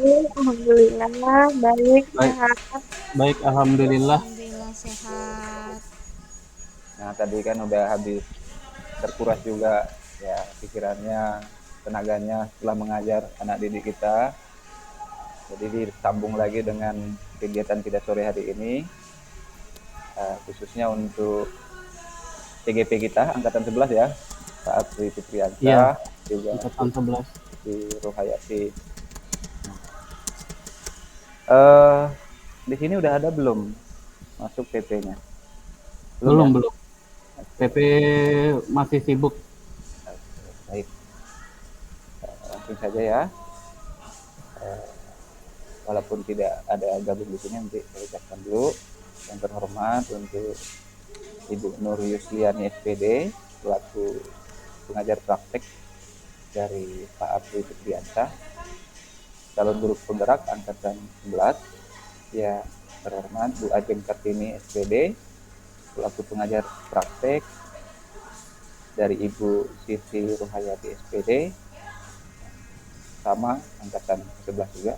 Alhamdulillah, baik, Baik, sehat. baik, alhamdulillah. Alhamdulillah sehat. Nah, tadi kan udah habis terkuras juga ya pikirannya, tenaganya setelah mengajar anak didik kita. Jadi disambung lagi dengan kegiatan kita sore hari ini, khususnya untuk TGP kita angkatan 11 ya, Pak Apri Iya, Fitriansyah, juga angkatan 11. di Rohayati. Eh, di sini udah ada belum masuk PP-nya? Belum Belum, ya? belum. PP masih sibuk. Baik, langsung saja ya. Walaupun tidak ada gabung di sini, nanti saya ucapkan dulu yang terhormat untuk Ibu Nur Yusliani SPD selaku pengajar praktek dari Pak Apri Fitriansyah, calon guru penggerak angkatan 11. Ya, terhormat Bu Ajeng Kartini SPD selaku pengajar praktek dari Ibu Siti Ruhayati SPD, sama angkatan 11 juga,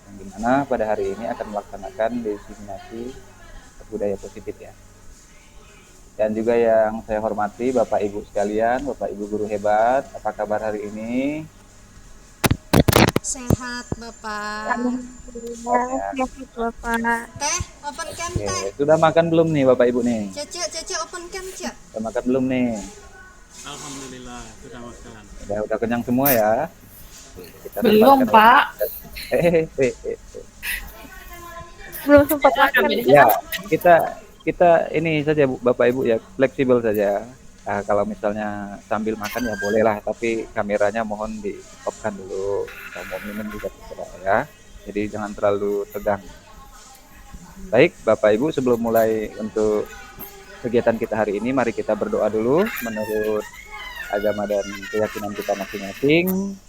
yang dimana pada hari ini akan melaksanakan diseminasi budaya positif ya. Dan juga yang saya hormati Bapak Ibu sekalian, Bapak Ibu guru hebat, apa kabar hari ini? Sehat Bapak. Alhamdulillah, Ya. sehat Bapak. Teh, open cam Oke, teh. sudah makan belum nih Bapak Ibu nih? Cece open cam cek. Sudah makan belum nih? Alhamdulillah, sudah makan. Udah kenyang semua ya? Kita Belum, tempatkan Pak. Belum sempat makan. Ya, kita ini saja Bapak Ibu ya, fleksibel saja. Nah, kalau misalnya sambil makan ya bolehlah, tapi kameranya mohon di off-kan dulu. Kalau mau minum juga terserah ya. Jadi jangan terlalu tegang. Baik, Bapak Ibu, sebelum mulai untuk kegiatan kita hari ini, mari kita berdoa dulu menurut agama dan keyakinan kita masing-masing.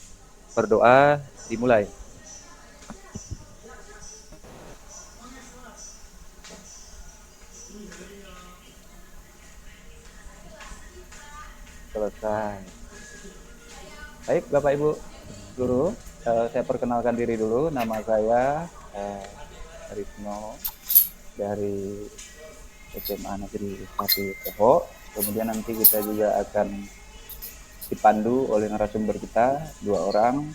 Berdoa dimulai. Selesai. Baik, Bapak Ibu guru, saya perkenalkan diri dulu. Nama saya Risno dari SMA Negeri 1 Toho. Kemudian nanti kita juga akan dipandu oleh narasumber kita, 2 orang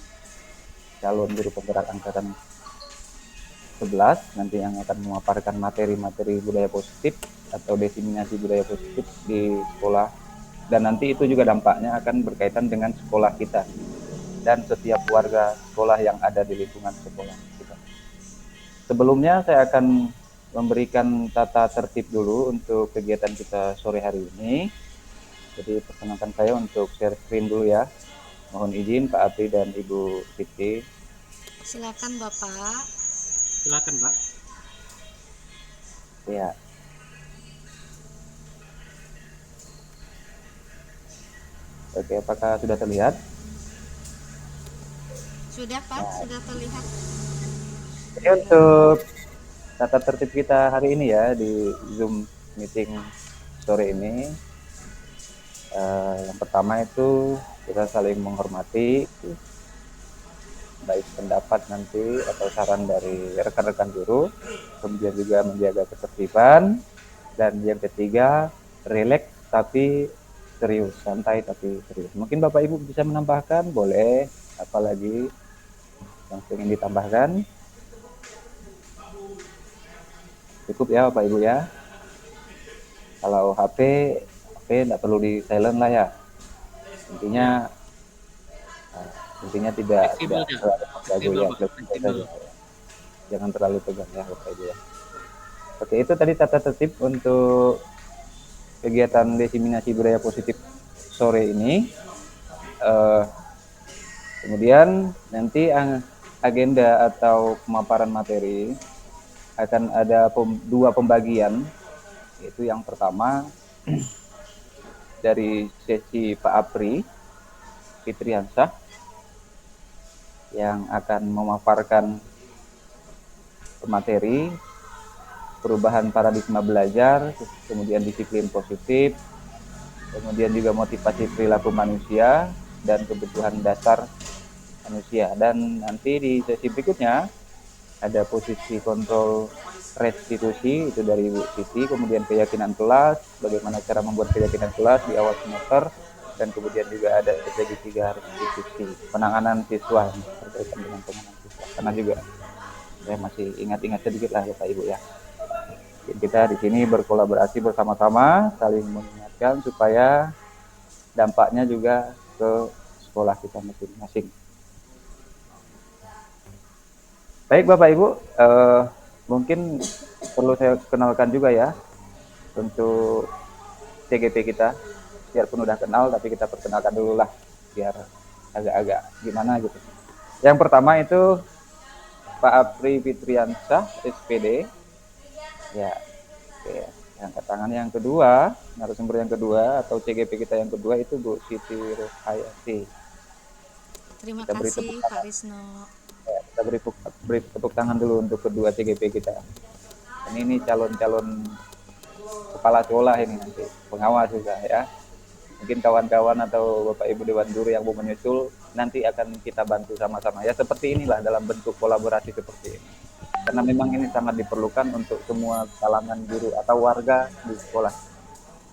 calon guru penggerak angkatan 11 nanti yang akan memaparkan materi-materi budaya positif atau diseminasi budaya positif di sekolah, dan nanti itu juga dampaknya akan berkaitan dengan sekolah kita dan setiap warga sekolah yang ada di lingkungan sekolah kita. Sebelumnya saya akan memberikan tata tertib dulu untuk kegiatan kita sore hari ini. Jadi perkenalkan saya untuk share screen dulu ya. Mohon izin Pak Apri dan Ibu Siti. Silakan Bapak. Silakan, Pak. Ya. Oke, apakah sudah terlihat? Sudah Pak, sudah terlihat. Jadi untuk tata tertib kita hari ini ya di Zoom meeting sore ini, yang pertama itu kita saling menghormati, baik pendapat nanti atau saran dari rekan-rekan guru, kemudian juga menjaga ketertiban, dan yang ketiga rileks tapi serius, santai tapi serius. Mungkin Bapak Ibu bisa menambahkan, boleh, apalagi yang ingin ditambahkan. Cukup ya Bapak Ibu ya. Kalau HP nggak perlu di silent lah ya. Intinya tidak Fleksibel ya. terlalu mengganggu ya, Pak. fleksibel Fleksibel. saja. Jangan terlalu tegang ya Bapak Ibu ya. Oke, itu tadi tata tertib untuk kegiatan diseminasi budaya positif sore ini. Kemudian nanti agenda atau pemaparan materi akan ada 2 pembagian, yaitu yang pertama dari sesi Pak Apri Fitriansyah yang akan memaparkan materi perubahan paradigma belajar, kemudian disiplin positif, kemudian juga motivasi perilaku manusia dan kebutuhan dasar manusia. Dan nanti di sesi berikutnya ada posisi kontrol restitusi itu dari Ibu Siti, kemudian keyakinan kelas, bagaimana cara membuat keyakinan kelas di awal semester, dan kemudian juga ada strategi 3 restitusi penanganan siswa berkaitan dengan penanganan siswa. Karena juga saya masih ingat-ingat sedikit lah Bapak Ibu ya. Kita di sini berkolaborasi bersama-sama, saling mengingatkan supaya dampaknya juga ke sekolah kita masing-masing. Baik Bapak Ibu, mungkin perlu saya kenalkan juga ya untuk CGP kita, biarpun udah kenal tapi kita perkenalkan dulu lah biar agak-agak gimana gitu. Yang pertama itu Pak Apri Fitriansyah, SPD. Ya, oke. Angkat tangan yang kedua, narasumber yang kedua atau CGP kita yang kedua itu Bu Siti Rohayati. Terima Kita beri kasih tepuk Pak Risno. Ya, kita beri tepuk tangan dulu untuk kedua CGP kita. Ini calon-calon kepala sekolah ini nanti, pengawas juga ya. Mungkin kawan-kawan atau Bapak Ibu Dewan Guru yang mau menyusul nanti akan kita bantu sama-sama ya, seperti inilah dalam bentuk kolaborasi seperti ini. Karena memang ini sangat diperlukan untuk semua kalangan guru atau warga di sekolah.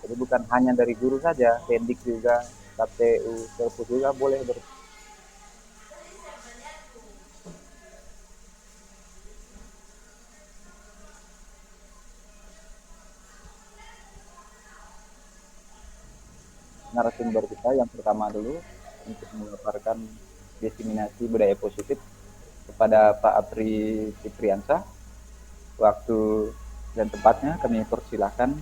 Jadi bukan hanya dari guru saja, pendik juga, KPU, Perpus juga boleh narasumber kita yang pertama dulu untuk memaparkan diseminasi budaya positif kepada Pak Apri Fitriansyah. Waktu dan tempatnya kami persilahkan.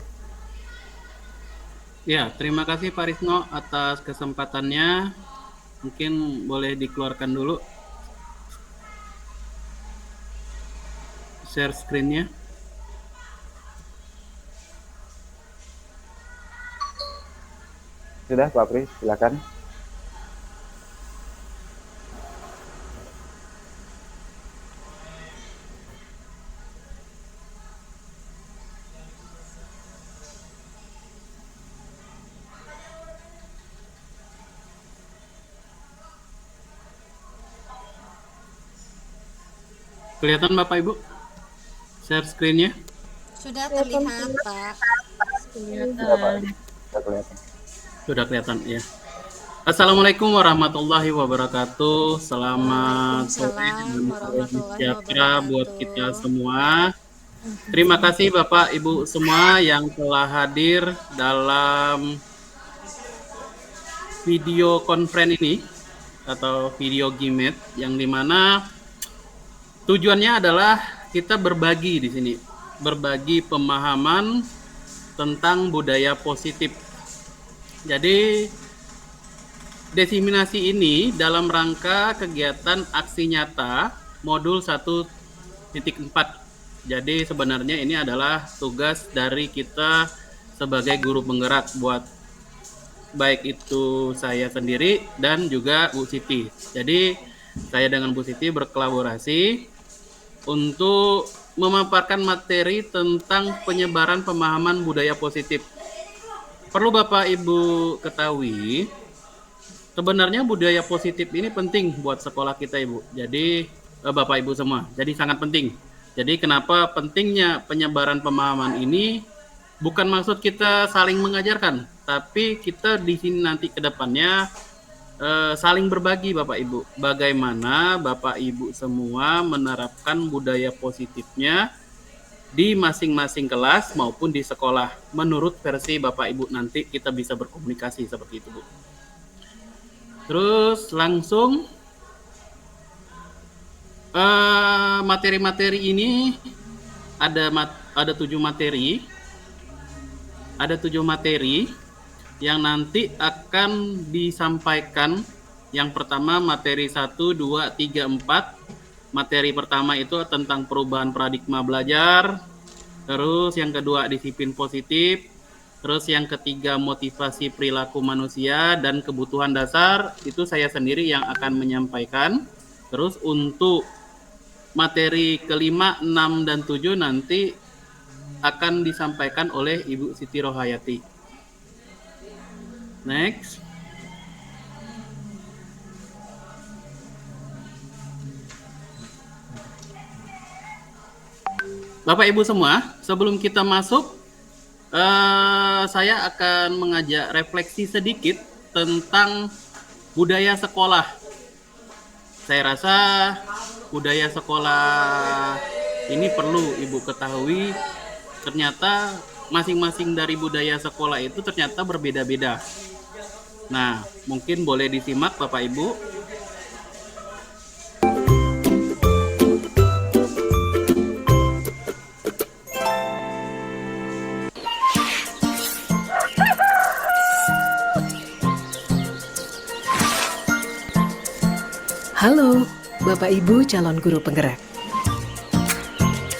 Ya, terima kasih Pak Risno atas kesempatannya. Mungkin boleh dikeluarkan dulu share screen-nya. Sudah Pak Apri, silakan. Kelihatan Bapak Ibu share screen-nya? Sudah terlihat Pak. Sudah Pak, sudah kelihatan. Sudah kelihatan ya. Assalamualaikum warahmatullahi wabarakatuh. Selamat sore dan salam sejahtera buat kita semua. Terima kasih Bapak Ibu semua yang telah hadir dalam video conference ini atau video Gimet yang dimana tujuannya adalah kita berbagi di sini, berbagi pemahaman tentang budaya positif. Jadi diseminasi ini dalam rangka kegiatan aksi nyata modul 1.4. Jadi sebenarnya ini adalah tugas dari kita sebagai guru penggerak buat baik itu saya sendiri dan juga Bu Siti. Jadi saya dengan Bu Siti berkolaborasi untuk memaparkan materi tentang penyebaran pemahaman budaya positif. Perlu Bapak Ibu ketahui, sebenarnya budaya positif ini penting buat sekolah kita Ibu. Jadi Bapak Ibu semua, jadi sangat penting. Jadi kenapa pentingnya penyebaran pemahaman ini? Bukan maksud kita saling mengajarkan, tapi kita di sini nanti ke depannya saling berbagi Bapak Ibu. Bagaimana Bapak Ibu semua menerapkan budaya positifnya di masing-masing kelas maupun di sekolah. Menurut versi Bapak Ibu nanti kita bisa berkomunikasi seperti itu Bu. Terus langsung materi-materi ini ada 7 materi. Ada 7 materi yang nanti akan disampaikan. Yang pertama materi 1, 2, 3, 4. Materi pertama itu tentang perubahan paradigma belajar. Terus yang kedua disiplin positif. Terus yang ketiga motivasi perilaku manusia dan kebutuhan dasar. Itu saya sendiri yang akan menyampaikan. Terus untuk materi kelima, 6, dan 7 nanti akan disampaikan oleh Ibu Siti Rohayati. Next. Bapak Ibu semua, sebelum kita masuk, saya akan mengajak refleksi sedikit tentang budaya sekolah. Saya rasa budaya sekolah ini perlu Ibu ketahui, ternyata masing-masing dari budaya sekolah itu ternyata berbeda-beda. Nah, mungkin boleh disimak Bapak Ibu. Halo, Bapak Ibu calon guru penggerak.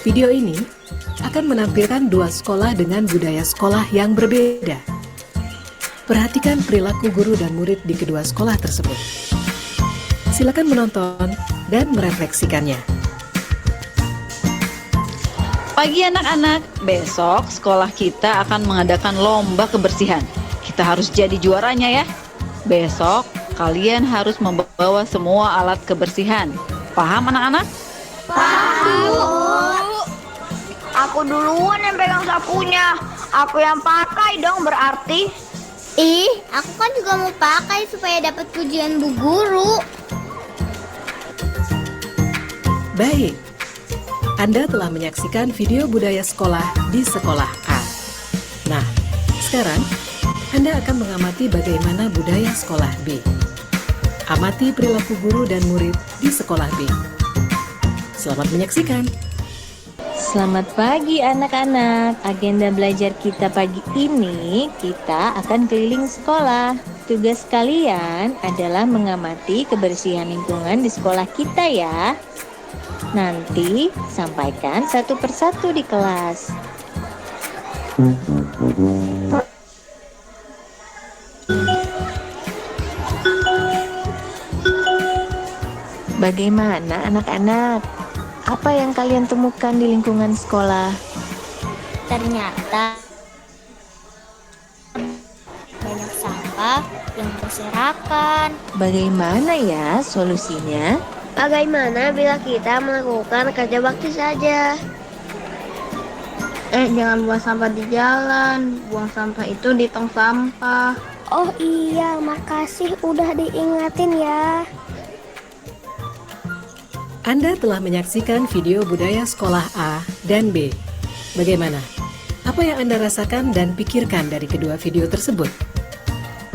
Video ini akan menampilkan dua sekolah dengan budaya sekolah yang berbeda. Perhatikan perilaku guru dan murid di kedua sekolah tersebut. Silakan menonton dan merefleksikannya. Pagi anak-anak, besok sekolah kita akan mengadakan lomba kebersihan. Kita harus jadi juaranya ya. Besok kalian harus membawa semua alat kebersihan. Paham anak-anak? Aku duluan yang pegang sapunya. Aku yang pakai dong berarti. Ih, aku kan juga mau pakai supaya dapat pujian Bu Guru. Baik, Anda telah menyaksikan video budaya sekolah di sekolah A. Nah, sekarang Anda akan mengamati bagaimana budaya sekolah B. Amati perilaku guru dan murid di sekolah B. Selamat menyaksikan. Selamat pagi anak-anak. Agenda belajar kita pagi ini, kita akan keliling sekolah. Tugas kalian adalah mengamati kebersihan lingkungan di sekolah kita ya. Nanti sampaikan satu persatu di kelas. Bagaimana anak-anak? Apa yang kalian temukan di lingkungan sekolah? Ternyata banyak sampah yang berserakan. Bagaimana ya solusinya? Bagaimana bila kita melakukan kerja bakti saja? Jangan buang sampah di jalan. Buang sampah itu di tong sampah. Oh iya, makasih udah diingatin ya. Anda telah menyaksikan video budaya sekolah A dan B. Bagaimana? Apa yang Anda rasakan dan pikirkan dari kedua video tersebut?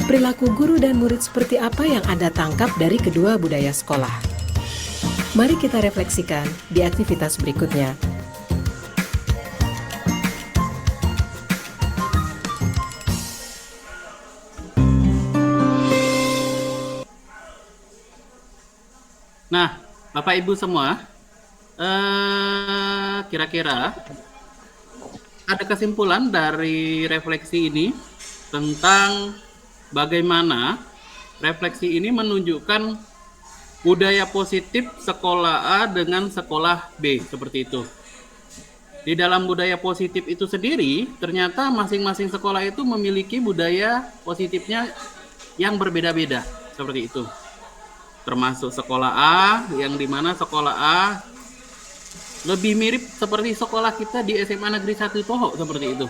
Perilaku guru dan murid seperti apa yang Anda tangkap dari kedua budaya sekolah? Mari kita refleksikan di aktivitas berikutnya. Nah, Bapak Ibu semua, kira-kira ada kesimpulan dari refleksi ini tentang bagaimana refleksi ini menunjukkan budaya positif sekolah A dengan sekolah B, seperti itu. Di dalam budaya positif itu sendiri, ternyata masing-masing sekolah itu memiliki budaya positifnya yang berbeda-beda, seperti itu. Termasuk sekolah A, yang dimana sekolah A lebih mirip seperti sekolah kita di SMA Negeri 1 Toho, seperti itu.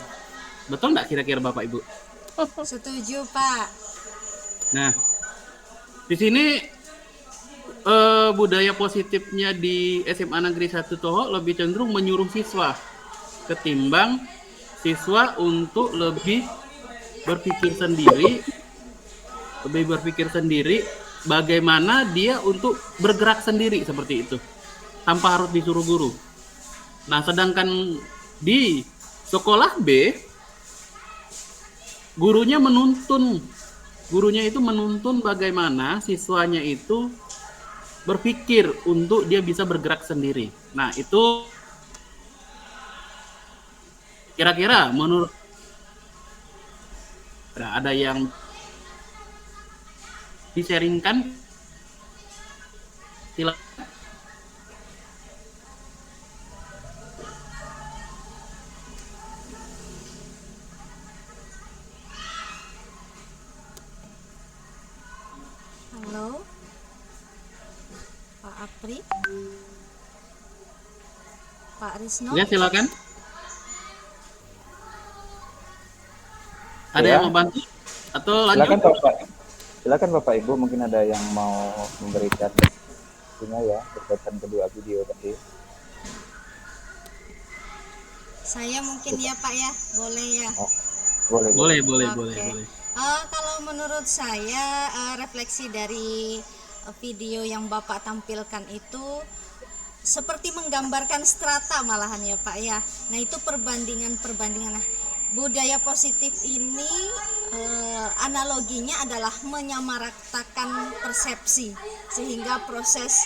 Betul nggak kira-kira Bapak Ibu? Setuju, Pak. Nah, di sini budaya positifnya di SMA Negeri 1 Toho lebih cenderung menyuruh siswa ketimbang siswa untuk lebih berpikir sendiri bagaimana dia untuk bergerak sendiri seperti itu tanpa harus disuruh guru. Nah, sedangkan di sekolah B gurunya itu menuntun bagaimana siswanya itu berpikir untuk dia bisa bergerak sendiri. Nah, itu kira-kira menurut ada yang di-sharingkan? Silakan. Halo, Pak Apri. Pak Risno. Ya, silakan. Ada Ya. yang mau bantu atau lanjut? Silakan Bapak. Silakan Bapak Ibu, mungkin ada yang mau memberikan punya ya berkaitan kedua video tadi. Saya mungkin ya Pak ya, boleh ya. Oh, boleh. Boleh. Oke. Kalau menurut saya refleksi dari video yang Bapak tampilkan itu seperti menggambarkan strata malahan ya Pak ya. Nah itu perbandingan. Nah, budaya positif ini analoginya adalah menyamaratakan persepsi sehingga proses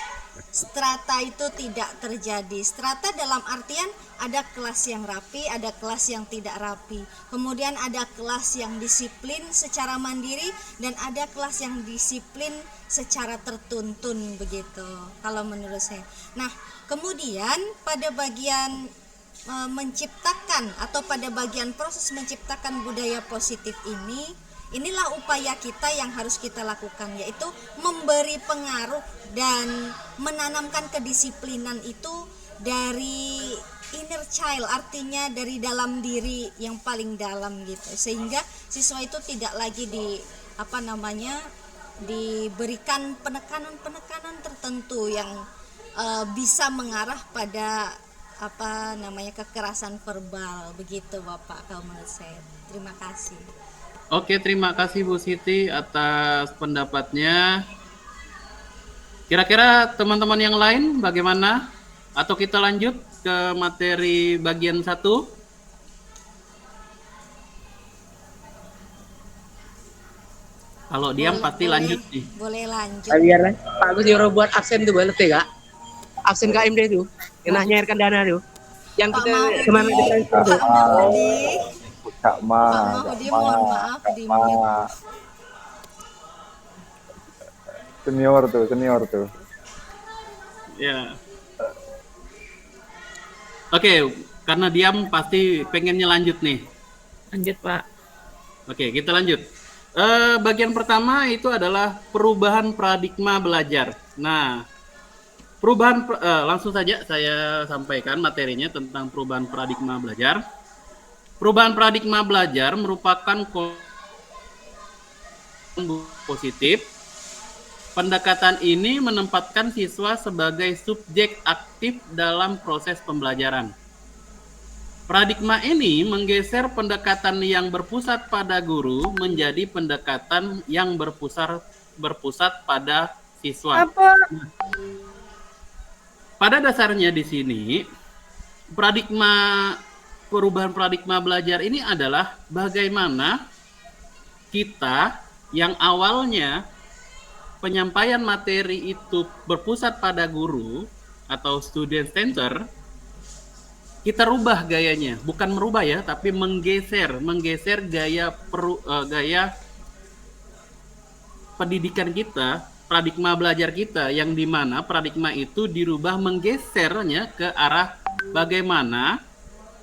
strata itu tidak terjadi. Strata dalam artian ada kelas yang rapi, ada kelas yang tidak rapi. Kemudian ada kelas yang disiplin secara mandiri dan ada kelas yang disiplin secara tertuntun begitu. Kalau menurut saya. Nah, kemudian pada bagian menciptakan atau pada bagian proses menciptakan budaya positif ini, inilah upaya kita yang harus kita lakukan, yaitu memberi pengaruh dan menanamkan kedisiplinan itu dari inner child, artinya dari dalam diri yang paling dalam gitu, sehingga siswa itu tidak lagi diberikan penekanan tertentu yang bisa mengarah pada kekerasan verbal begitu Bapak, kalau menurut saya. Terima kasih. Oke, terima kasih Bu Siti atas pendapatnya. Kira-kira teman-teman yang lain bagaimana? Atau kita lanjut ke materi bagian 1? Kalau diam pasti lanjut nih. Boleh lanjut. Biar Pak Gus nyuruh buat absen tuh boleh Kak? Absen KMD tuh, yang nyairkan dana tuh. Yang kita kemarin ditransfer tuh. Kak Ma, mohon maaf di mute. Senior tuh. Ya. Oke, karena diam pasti pengennya lanjut nih. Lanjut Pak. Oke, kita lanjut. Bagian pertama itu adalah perubahan paradigma belajar. Nah, langsung saja saya sampaikan materinya tentang perubahan paradigma belajar. Perubahan paradigma belajar merupakan positif. Pendekatan ini menempatkan siswa sebagai subjek aktif dalam proses pembelajaran. Paradigma ini menggeser pendekatan yang berpusat pada guru menjadi pendekatan yang berpusat pada siswa. Pada dasarnya di sini, perubahan paradigma belajar ini adalah bagaimana kita yang awalnya penyampaian materi itu berpusat pada guru atau student center, kita rubah gayanya, bukan merubah ya, tapi menggeser gaya pendidikan kita, paradigma belajar kita, yang dimana paradigma itu dirubah menggesernya ke arah bagaimana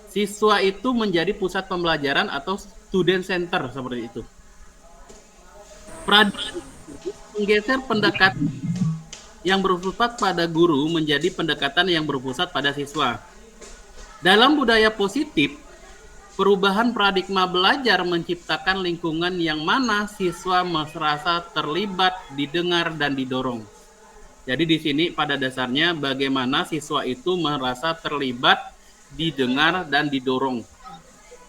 siswa itu menjadi pusat pembelajaran atau student center seperti itu. Paradigma menggeser pendekatan yang berpusat pada guru menjadi pendekatan yang berpusat pada siswa. Dalam budaya positif, perubahan paradigma belajar menciptakan lingkungan yang mana siswa merasa terlibat, didengar, dan didorong. Jadi di sini pada dasarnya bagaimana siswa itu merasa terlibat, didengar, dan didorong.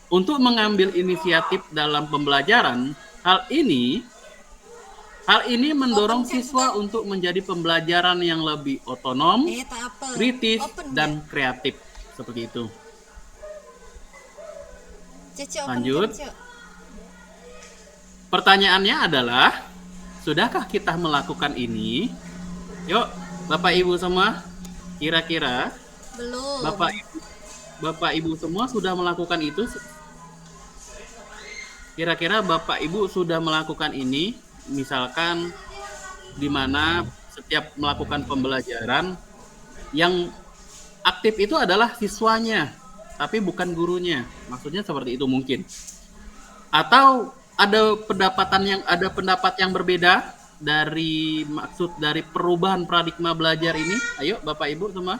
Untuk mengambil inisiatif dalam pembelajaran, hal ini mendorong siswa untuk menjadi pembelajaran yang lebih otonom, kritis, dan kreatif. Seperti itu. Lanjut. Pertanyaannya adalah, sudahkah kita melakukan ini? Yuk, Bapak Ibu semua, kira-kira belum. Bapak Ibu semua sudah melakukan itu? Kira-kira Bapak Ibu sudah melakukan ini? Misalkan di mana setiap melakukan pembelajaran yang aktif itu adalah siswanya, tapi bukan gurunya. Maksudnya seperti itu mungkin. Atau ada pendapat yang berbeda dari maksud dari perubahan paradigma belajar ini? Ayo Bapak Ibu semua.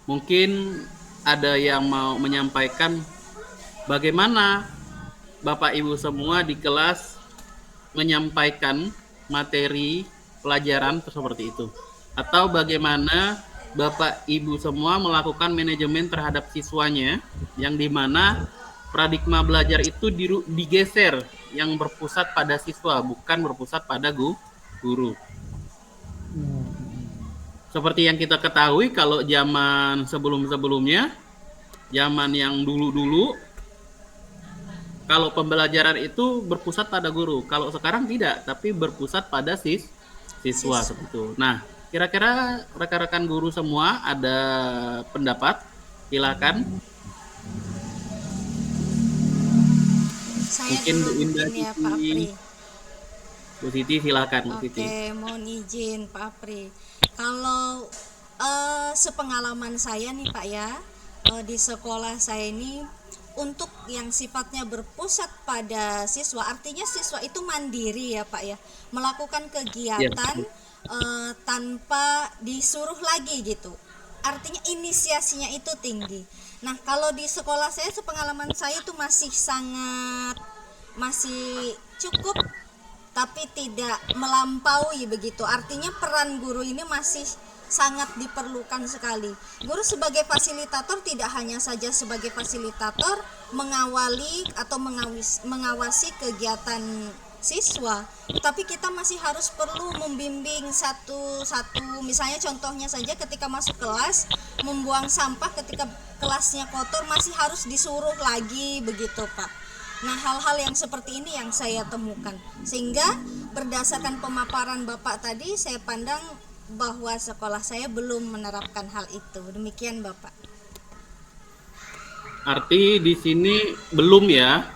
Mungkin ada yang mau menyampaikan bagaimana Bapak Ibu semua di kelas menyampaikan materi pelajaran seperti itu. Atau bagaimana Bapak Ibu semua melakukan manajemen terhadap siswanya yang dimana paradigma belajar itu digeser yang berpusat pada siswa, bukan berpusat pada guru. Seperti yang kita ketahui kalau zaman sebelum-sebelumnya, zaman yang dulu-dulu, kalau pembelajaran itu berpusat pada guru. Kalau sekarang tidak, tapi berpusat pada siswa seperti itu. Nah, kira-kira rekan-rekan guru semua ada pendapat? Silakan. Saya Mungkin dulu Bu Indah, mungkin ya Pak Apri. Bu Siti silakan Bu Siti. Oke, mohon izin Pak Apri. Kalau sepengalaman saya nih Pak ya, di sekolah saya ini untuk yang sifatnya berpusat pada siswa, artinya siswa itu mandiri ya Pak ya, melakukan kegiatan tanpa disuruh lagi gitu. Artinya inisiasinya itu tinggi. Nah, kalau di sekolah saya sepengalaman saya itu masih cukup tapi tidak melampaui begitu. Artinya peran guru ini masih sangat diperlukan sekali. Guru sebagai fasilitator tidak hanya saja sebagai fasilitator mengawali atau mengawasi kegiatan siswa, tapi kita masih harus perlu membimbing satu-satu. Misalnya contohnya saja ketika masuk kelas, membuang sampah ketika kelasnya kotor masih harus disuruh lagi begitu Pak. Nah, hal-hal yang seperti ini yang saya temukan. Sehingga berdasarkan pemaparan Bapak tadi, saya pandang bahwa sekolah saya belum menerapkan hal itu. Demikian Bapak. Arti di sini belum ya.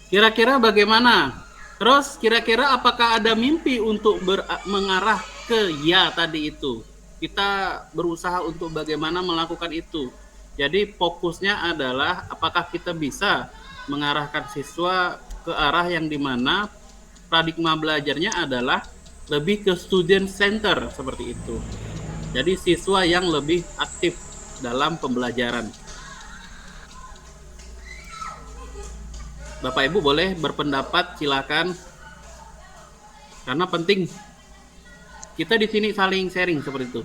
Kira-kira bagaimana? Terus kira-kira apakah ada mimpi untuk mengarah ke ya tadi itu? Kita berusaha untuk bagaimana melakukan itu. Jadi fokusnya adalah apakah kita bisa mengarahkan siswa ke arah yang dimana paradigma belajarnya adalah lebih ke student center seperti itu. Jadi siswa yang lebih aktif dalam pembelajaran. Bapak Ibu boleh berpendapat, silakan. Karena penting kita di sini saling sharing seperti itu.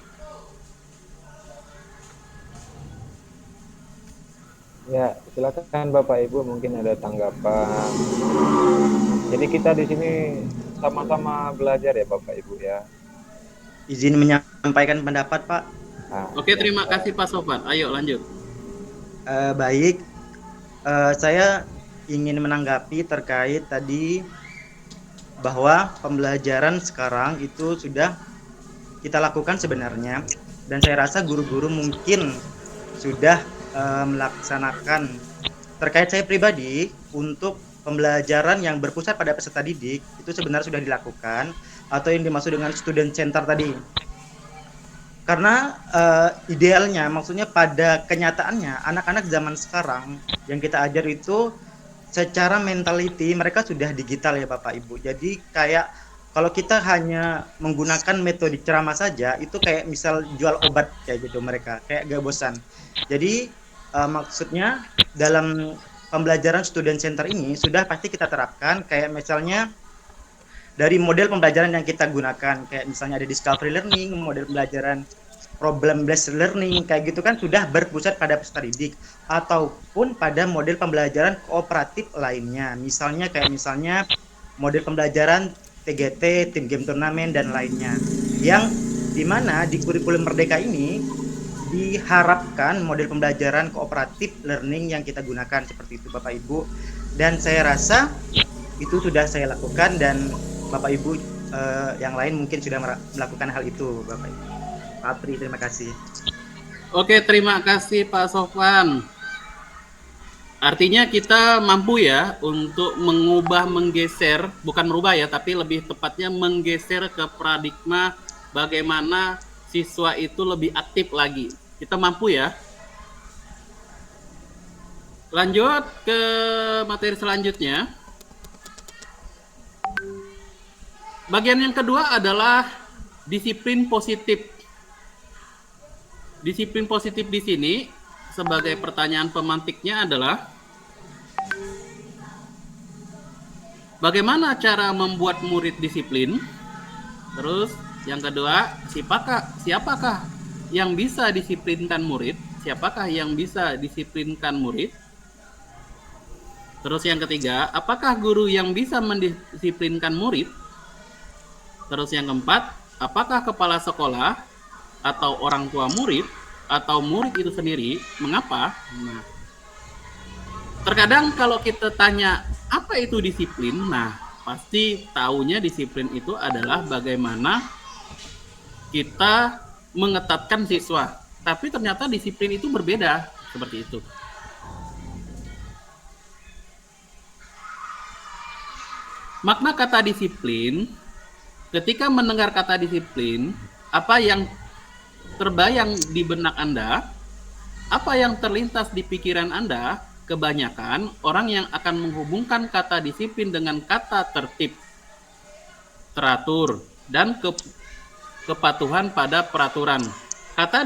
Ya, silakan Bapak Ibu mungkin ada tanggapan. Jadi kita di sini sama-sama belajar ya Bapak Ibu ya. Izin menyampaikan pendapat Pak. Nah, Oke, terima kasih Pak Sofan. Ayo lanjut. Baik, saya ingin menanggapi terkait tadi bahwa pembelajaran sekarang itu sudah kita lakukan sebenarnya, dan saya rasa guru-guru mungkin sudah melaksanakan. Terkait saya pribadi, untuk pembelajaran yang berpusat pada peserta didik itu sebenarnya sudah dilakukan, atau yang dimaksud dengan student center tadi. Karena idealnya, maksudnya pada kenyataannya anak-anak zaman sekarang yang kita ajar itu secara mentality mereka sudah digital ya Bapak Ibu. Jadi kayak kalau kita hanya menggunakan metode ceramah saja, itu kayak misal jual obat kayak gitu, mereka kayak gak bosan. Jadi maksudnya dalam pembelajaran student center ini sudah pasti kita terapkan, kayak misalnya dari model pembelajaran yang kita gunakan, kayak misalnya ada discovery learning, model pembelajaran problem based learning, kayak gitu kan sudah berpusat pada peserta didik, ataupun pada model pembelajaran kooperatif lainnya, misalnya kayak misalnya model pembelajaran TGT, tim game turnamen dan lainnya, yang dimana di kurikulum Merdeka ini diharapkan model pembelajaran kooperatif learning yang kita gunakan seperti itu Bapak Ibu. Dan saya rasa itu sudah saya lakukan, dan Bapak Ibu yang lain mungkin sudah melakukan hal itu Bapak Ibu. Pak Apri, terima kasih. Oke, terima kasih Pak Sofwan. Artinya kita mampu ya untuk menggeser, bukan merubah ya, tapi lebih tepatnya menggeser ke paradigma bagaimana siswa itu lebih aktif lagi. Kita mampu ya. Lanjut ke materi selanjutnya. Bagian yang kedua adalah disiplin positif. Disiplin positif di sini sebagai pertanyaan pemantiknya adalah bagaimana cara membuat murid disiplin? Terus yang kedua, siapakah yang bisa disiplinkan murid? Siapakah yang bisa disiplinkan murid? Terus yang ketiga, apakah guru yang bisa mendisiplinkan murid? Terus yang keempat, apakah kepala sekolah atau orang tua murid atau murid itu sendiri? Mengapa? Nah, terkadang kalau kita tanya apa itu disiplin, nah pasti taunya disiplin itu adalah bagaimana kita mengetatkan siswa. Tapi ternyata disiplin itu berbeda, seperti itu. Makna kata disiplin, ketika mendengar kata disiplin, apa yang terbayang di benak Anda, apa yang terlintas di pikiran Anda, kebanyakan orang yang akan menghubungkan kata disiplin dengan kata tertib, teratur, dan kepatuhan pada peraturan. Kata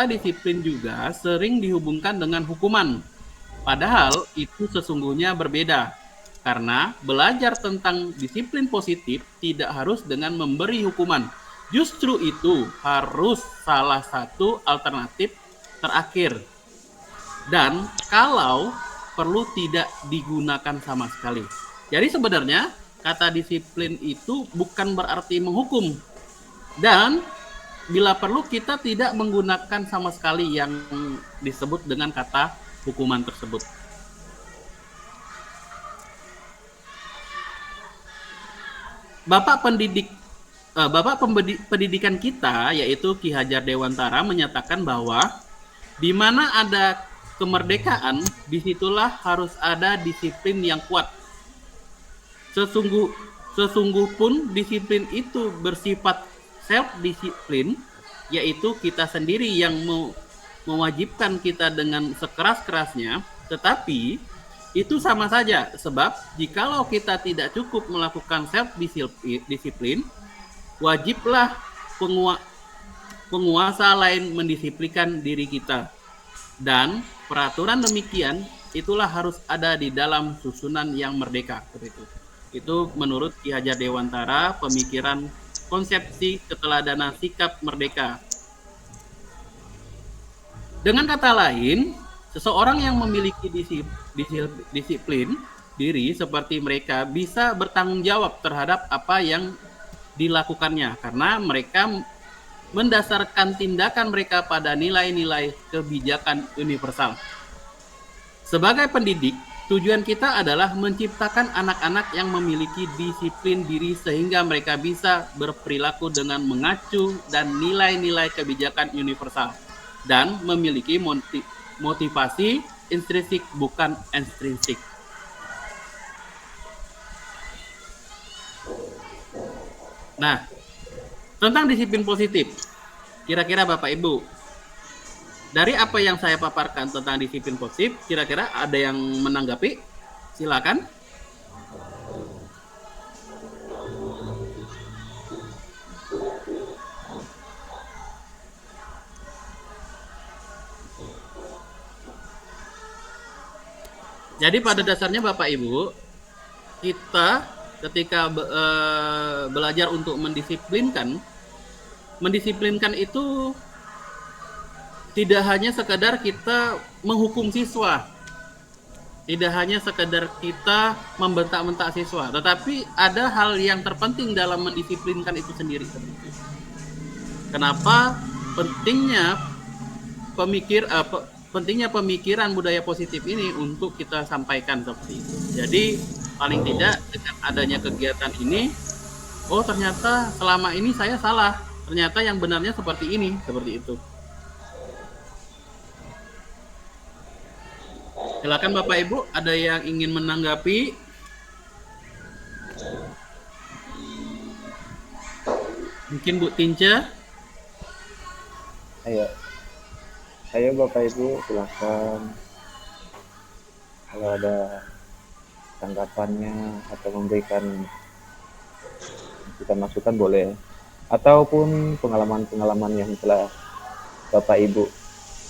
disiplin juga sering dihubungkan dengan hukuman, padahal itu sesungguhnya berbeda. Karena belajar tentang disiplin positif tidak harus dengan memberi hukuman. Justru itu harus salah satu alternatif terakhir. Dan kalau perlu tidak digunakan sama sekali. Jadi sebenarnya kata disiplin itu bukan berarti menghukum. Dan bila perlu kita tidak menggunakan sama sekali yang disebut dengan kata hukuman tersebut. Bapak pendidikan kita, yaitu Ki Hajar Dewantara, menyatakan bahwa di mana ada kemerdekaan, disitulah harus ada disiplin yang kuat. Sesungguh pun disiplin itu bersifat self-disiplin, yaitu kita sendiri yang mewajibkan kita dengan sekeras-kerasnya, tetapi itu sama saja, sebab jikalau kita tidak cukup melakukan self-disiplin, wajiblah penguasa lain mendisiplinkan diri kita. Dan peraturan demikian itulah harus ada di dalam susunan yang merdeka. Itu menurut Ki Hajar Dewantara, pemikiran konsepsi keteladanan sikap merdeka. Dengan kata lain, seseorang yang memiliki disiplin diri seperti mereka bisa bertanggung jawab terhadap apa yang dilakukannya karena mereka mendasarkan tindakan mereka pada nilai-nilai kebijakan universal. Sebagai pendidik, tujuan kita adalah menciptakan anak-anak yang memiliki disiplin diri sehingga mereka bisa berperilaku dengan mengacu dan nilai-nilai kebijakan universal dan memiliki motivasi intrinsik bukan ekstrinsik. Nah, tentang disiplin positif, kira-kira Bapak Ibu, dari apa yang saya paparkan tentang disiplin positif, kira-kira ada yang menanggapi? Silakan. Jadi pada dasarnya Bapak Ibu, kita ketika belajar untuk mendisiplinkan itu tidak hanya sekedar kita menghukum siswa, tidak hanya sekedar kita membentak-bentak siswa, tetapi ada hal yang terpenting dalam mendisiplinkan itu sendiri. Kenapa pentingnya pemikiran budaya positif ini untuk kita sampaikan seperti itu. Jadi paling tidak dengan adanya kegiatan ini, oh ternyata selama ini saya salah, ternyata yang benarnya seperti ini, seperti itu. Silakan Bapak Ibu, ada yang ingin menanggapi? Mungkin Bu Tinca? Ayo Bapak Ibu, silakan. Kalau ada tanggapannya atau memberikan masukan boleh, ataupun pengalaman-pengalaman yang telah Bapak Ibu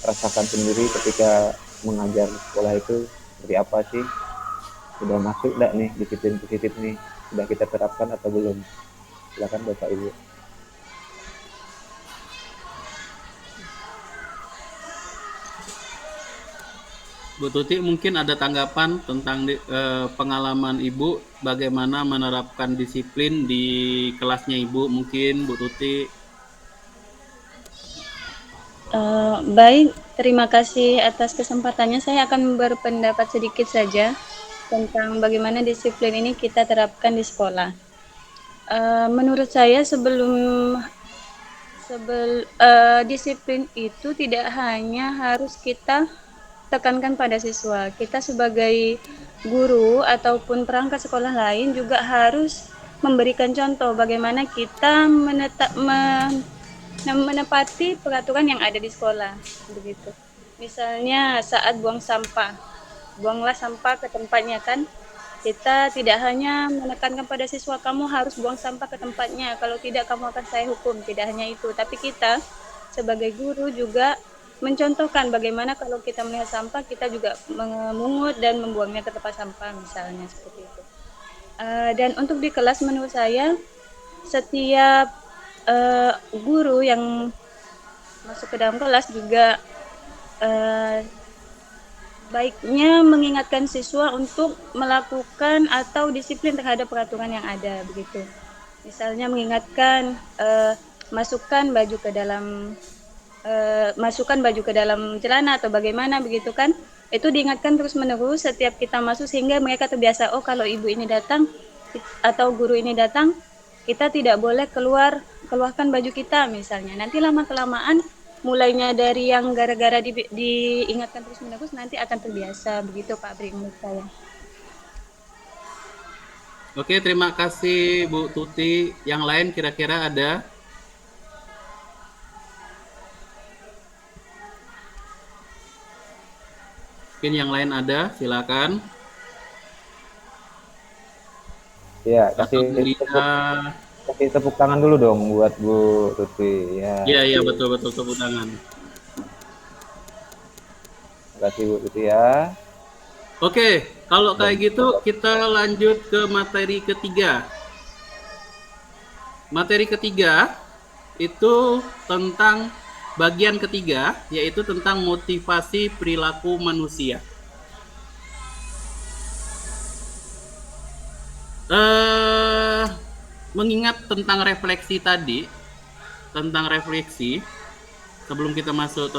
rasakan sendiri ketika mengajar sekolah itu seperti apa sih? Sudah masuk enggak nih disiplin positif nih? Sudah kita terapkan atau belum? Silakan Bapak Ibu. Bu Tuti mungkin ada tanggapan tentang pengalaman Ibu bagaimana menerapkan disiplin di kelasnya Ibu, mungkin Bu Tuti. Baik, terima kasih atas kesempatannya. Saya akan berpendapat sedikit saja tentang bagaimana disiplin ini kita terapkan di sekolah. Menurut saya disiplin itu tidak hanya harus kita tekankan pada siswa. Kita sebagai guru ataupun perangkat sekolah lain juga harus memberikan contoh bagaimana kita menepati peraturan yang ada di sekolah, begitu. Misalnya saat buang sampah, buanglah sampah ke tempatnya kan. Kita tidak hanya menekankan pada siswa kamu harus buang sampah ke tempatnya, kalau tidak kamu akan saya hukum. Tidak hanya itu, tapi kita sebagai guru juga mencontohkan bagaimana kalau kita melihat sampah kita juga memungut dan membuangnya ke tempat sampah, misalnya seperti itu. Dan untuk di kelas menurut saya setiap guru yang masuk ke dalam kelas juga baiknya mengingatkan siswa untuk melakukan atau disiplin terhadap peraturan yang ada, begitu. Misalnya mengingatkan masukkan baju ke dalam celana atau bagaimana, begitu kan. Itu diingatkan terus-menerus setiap kita masuk sehingga mereka terbiasa, oh kalau ibu ini datang atau guru ini datang, kita tidak boleh keluarkan baju kita misalnya. Nanti lama-kelamaan mulainya dari yang gara-gara diingatkan terus-menerus nanti akan terbiasa, begitu Pak Bri menurut saya. Oke, terima kasih Bu Tuti. Yang lain kira-kira ada? Mungkin yang lain ada, silakan. Ya, kasih tepuk tangan dulu dong buat Bu Tuti. Iya, betul tepuk tangan. Terima kasih Bu Tuti ya. Oke, kalau kayak gitu kita lanjut ke materi ketiga. Materi ketiga itu tentang bagian ketiga, yaitu tentang motivasi perilaku manusia. Mengingat tentang refleksi tadi, sebelum kita masuk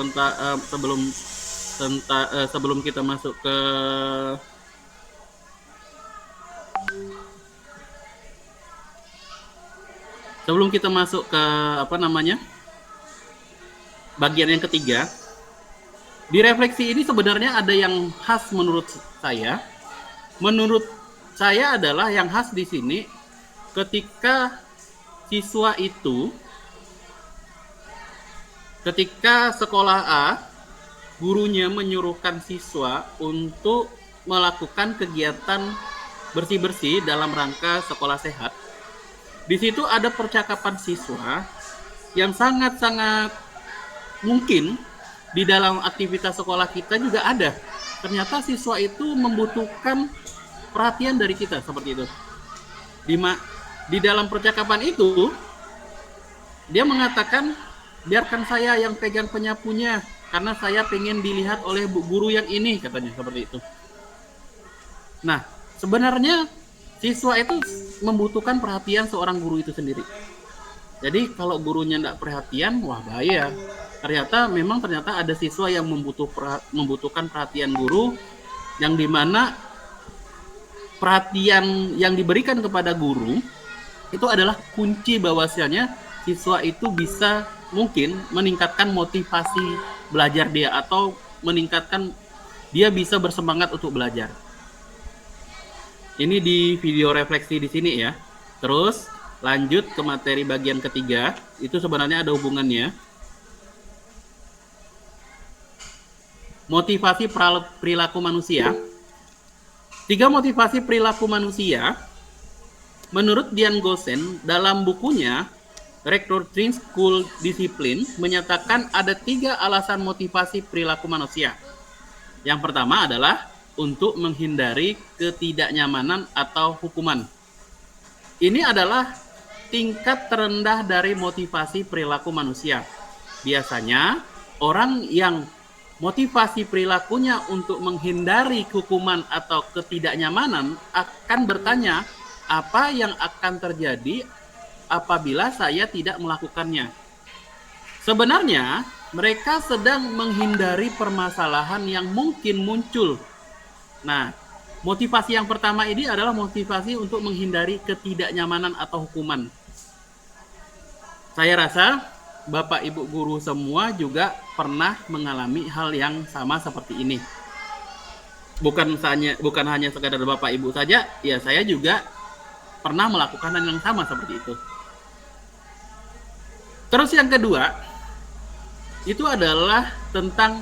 sebelum kita masuk ke bagian yang ketiga, di refleksi ini sebenarnya ada yang khas menurut saya. Menurut saya adalah yang khas di sini ketika siswa itu, ketika sekolah A, gurunya menyuruhkan siswa untuk melakukan kegiatan bersih-bersih dalam rangka sekolah sehat. Di situ ada percakapan siswa yang sangat-sangat mungkin di dalam aktivitas sekolah kita juga ada. Ternyata siswa itu membutuhkan perhatian dari kita seperti itu. Di dalam percakapan itu, dia mengatakan, biarkan saya yang pegang penyapunya, karena saya pengen dilihat oleh bu guru yang ini, katanya seperti itu. Nah, sebenarnya siswa itu membutuhkan perhatian seorang guru itu sendiri. Jadi kalau gurunya tidak perhatian, wah bahaya. Ternyata ada siswa yang membutuhkan perhatian guru, yang dimana perhatian yang diberikan kepada guru itu adalah kunci bahwasanya siswa itu bisa mungkin meningkatkan motivasi belajar dia, atau meningkatkan dia bisa bersemangat untuk belajar. Ini di video refleksi di sini ya. Terus lanjut ke materi bagian ketiga, itu sebenarnya ada hubungannya. Motivasi perilaku manusia. 3 motivasi perilaku manusia menurut Dian Gosen dalam bukunya Rektor Trin School Disiplin menyatakan ada 3 alasan motivasi perilaku manusia. Yang pertama adalah untuk menghindari ketidaknyamanan atau hukuman. Ini adalah tingkat terendah dari motivasi perilaku manusia. Biasanya, orang yang motivasi perilakunya untuk menghindari hukuman atau ketidaknyamanan akan bertanya, apa yang akan terjadi apabila saya tidak melakukannya? Sebenarnya, mereka sedang menghindari permasalahan yang mungkin muncul. Nah, motivasi yang pertama ini adalah motivasi untuk menghindari ketidaknyamanan atau hukuman. Saya rasa Bapak Ibu guru semua juga pernah mengalami hal yang sama seperti ini. Bukan hanya sekadar Bapak Ibu saja, ya saya juga pernah melakukan hal yang sama seperti itu. Terus yang kedua, itu adalah tentang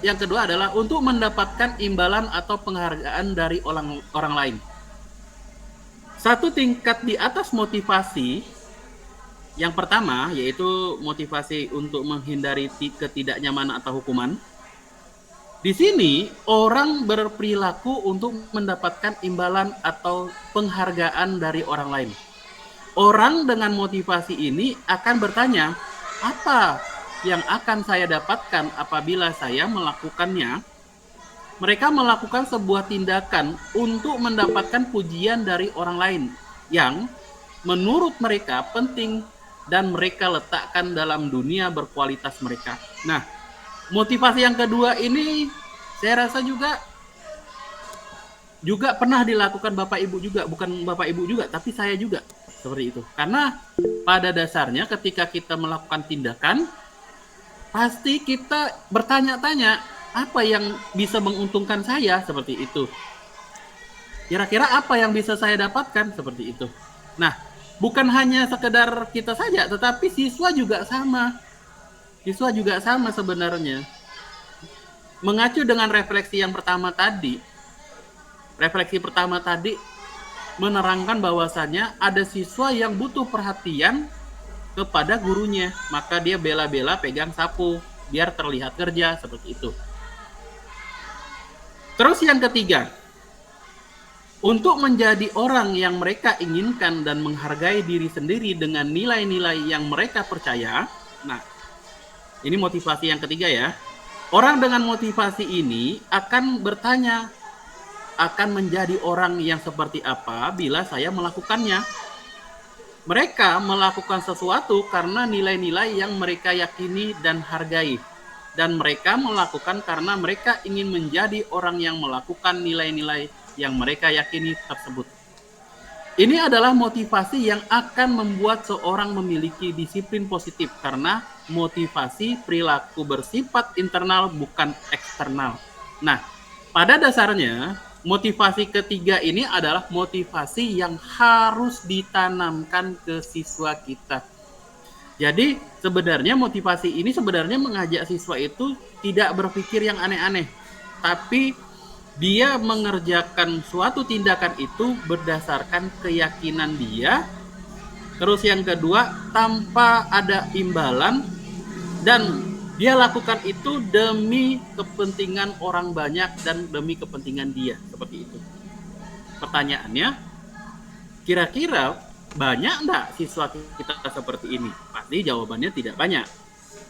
yang kedua adalah untuk mendapatkan imbalan atau penghargaan dari orang lain. Satu tingkat di atas motivasi yang pertama, yaitu motivasi untuk menghindari ketidaknyamanan atau hukuman. Di sini, orang berperilaku untuk mendapatkan imbalan atau penghargaan dari orang lain. Orang dengan motivasi ini akan bertanya, apa yang akan saya dapatkan apabila saya melakukannya? Mereka melakukan sebuah tindakan untuk mendapatkan pujian dari orang lain yang menurut mereka penting dan mereka letakkan dalam dunia berkualitas mereka. Nah, motivasi yang kedua ini saya rasa juga pernah dilakukan Bapak Ibu juga, bukan Bapak Ibu juga, tapi saya juga seperti itu. Karena pada dasarnya ketika kita melakukan tindakan, pasti kita bertanya-tanya, apa yang bisa menguntungkan saya seperti itu. Kira-kira apa yang bisa saya dapatkan seperti itu. Nah, bukan hanya sekedar kita saja, tetapi siswa juga sama. Siswa juga sama sebenarnya. Mengacu dengan refleksi yang pertama tadi, menerangkan bahwasannya ada siswa yang butuh perhatian kepada gurunya, maka dia bela-bela pegang sapu biar terlihat kerja seperti itu. Terus yang ketiga, untuk menjadi orang yang mereka inginkan dan menghargai diri sendiri dengan nilai-nilai yang mereka percaya. Nah, ini motivasi yang ketiga ya. Orang dengan motivasi ini akan bertanya, akan menjadi orang yang seperti apa bila saya melakukannya. Mereka melakukan sesuatu karena nilai-nilai yang mereka yakini dan hargai. Dan mereka melakukan karena mereka ingin menjadi orang yang melakukan nilai-nilai yang mereka yakini tersebut. Ini adalah motivasi yang akan membuat seorang memiliki disiplin positif karena motivasi perilaku bersifat internal bukan eksternal. Nah, pada dasarnya motivasi ketiga ini adalah motivasi yang harus ditanamkan ke siswa kita. Jadi sebenarnya motivasi ini sebenarnya mengajak siswa itu tidak berpikir yang aneh-aneh, tapi dia mengerjakan suatu tindakan itu berdasarkan keyakinan dia. Terus yang kedua, tanpa ada imbalan, dan dia lakukan itu demi kepentingan orang banyak dan demi kepentingan dia, seperti itu. Pertanyaannya, kira-kira banyak enggak siswa kita seperti ini? Pasti jawabannya tidak banyak.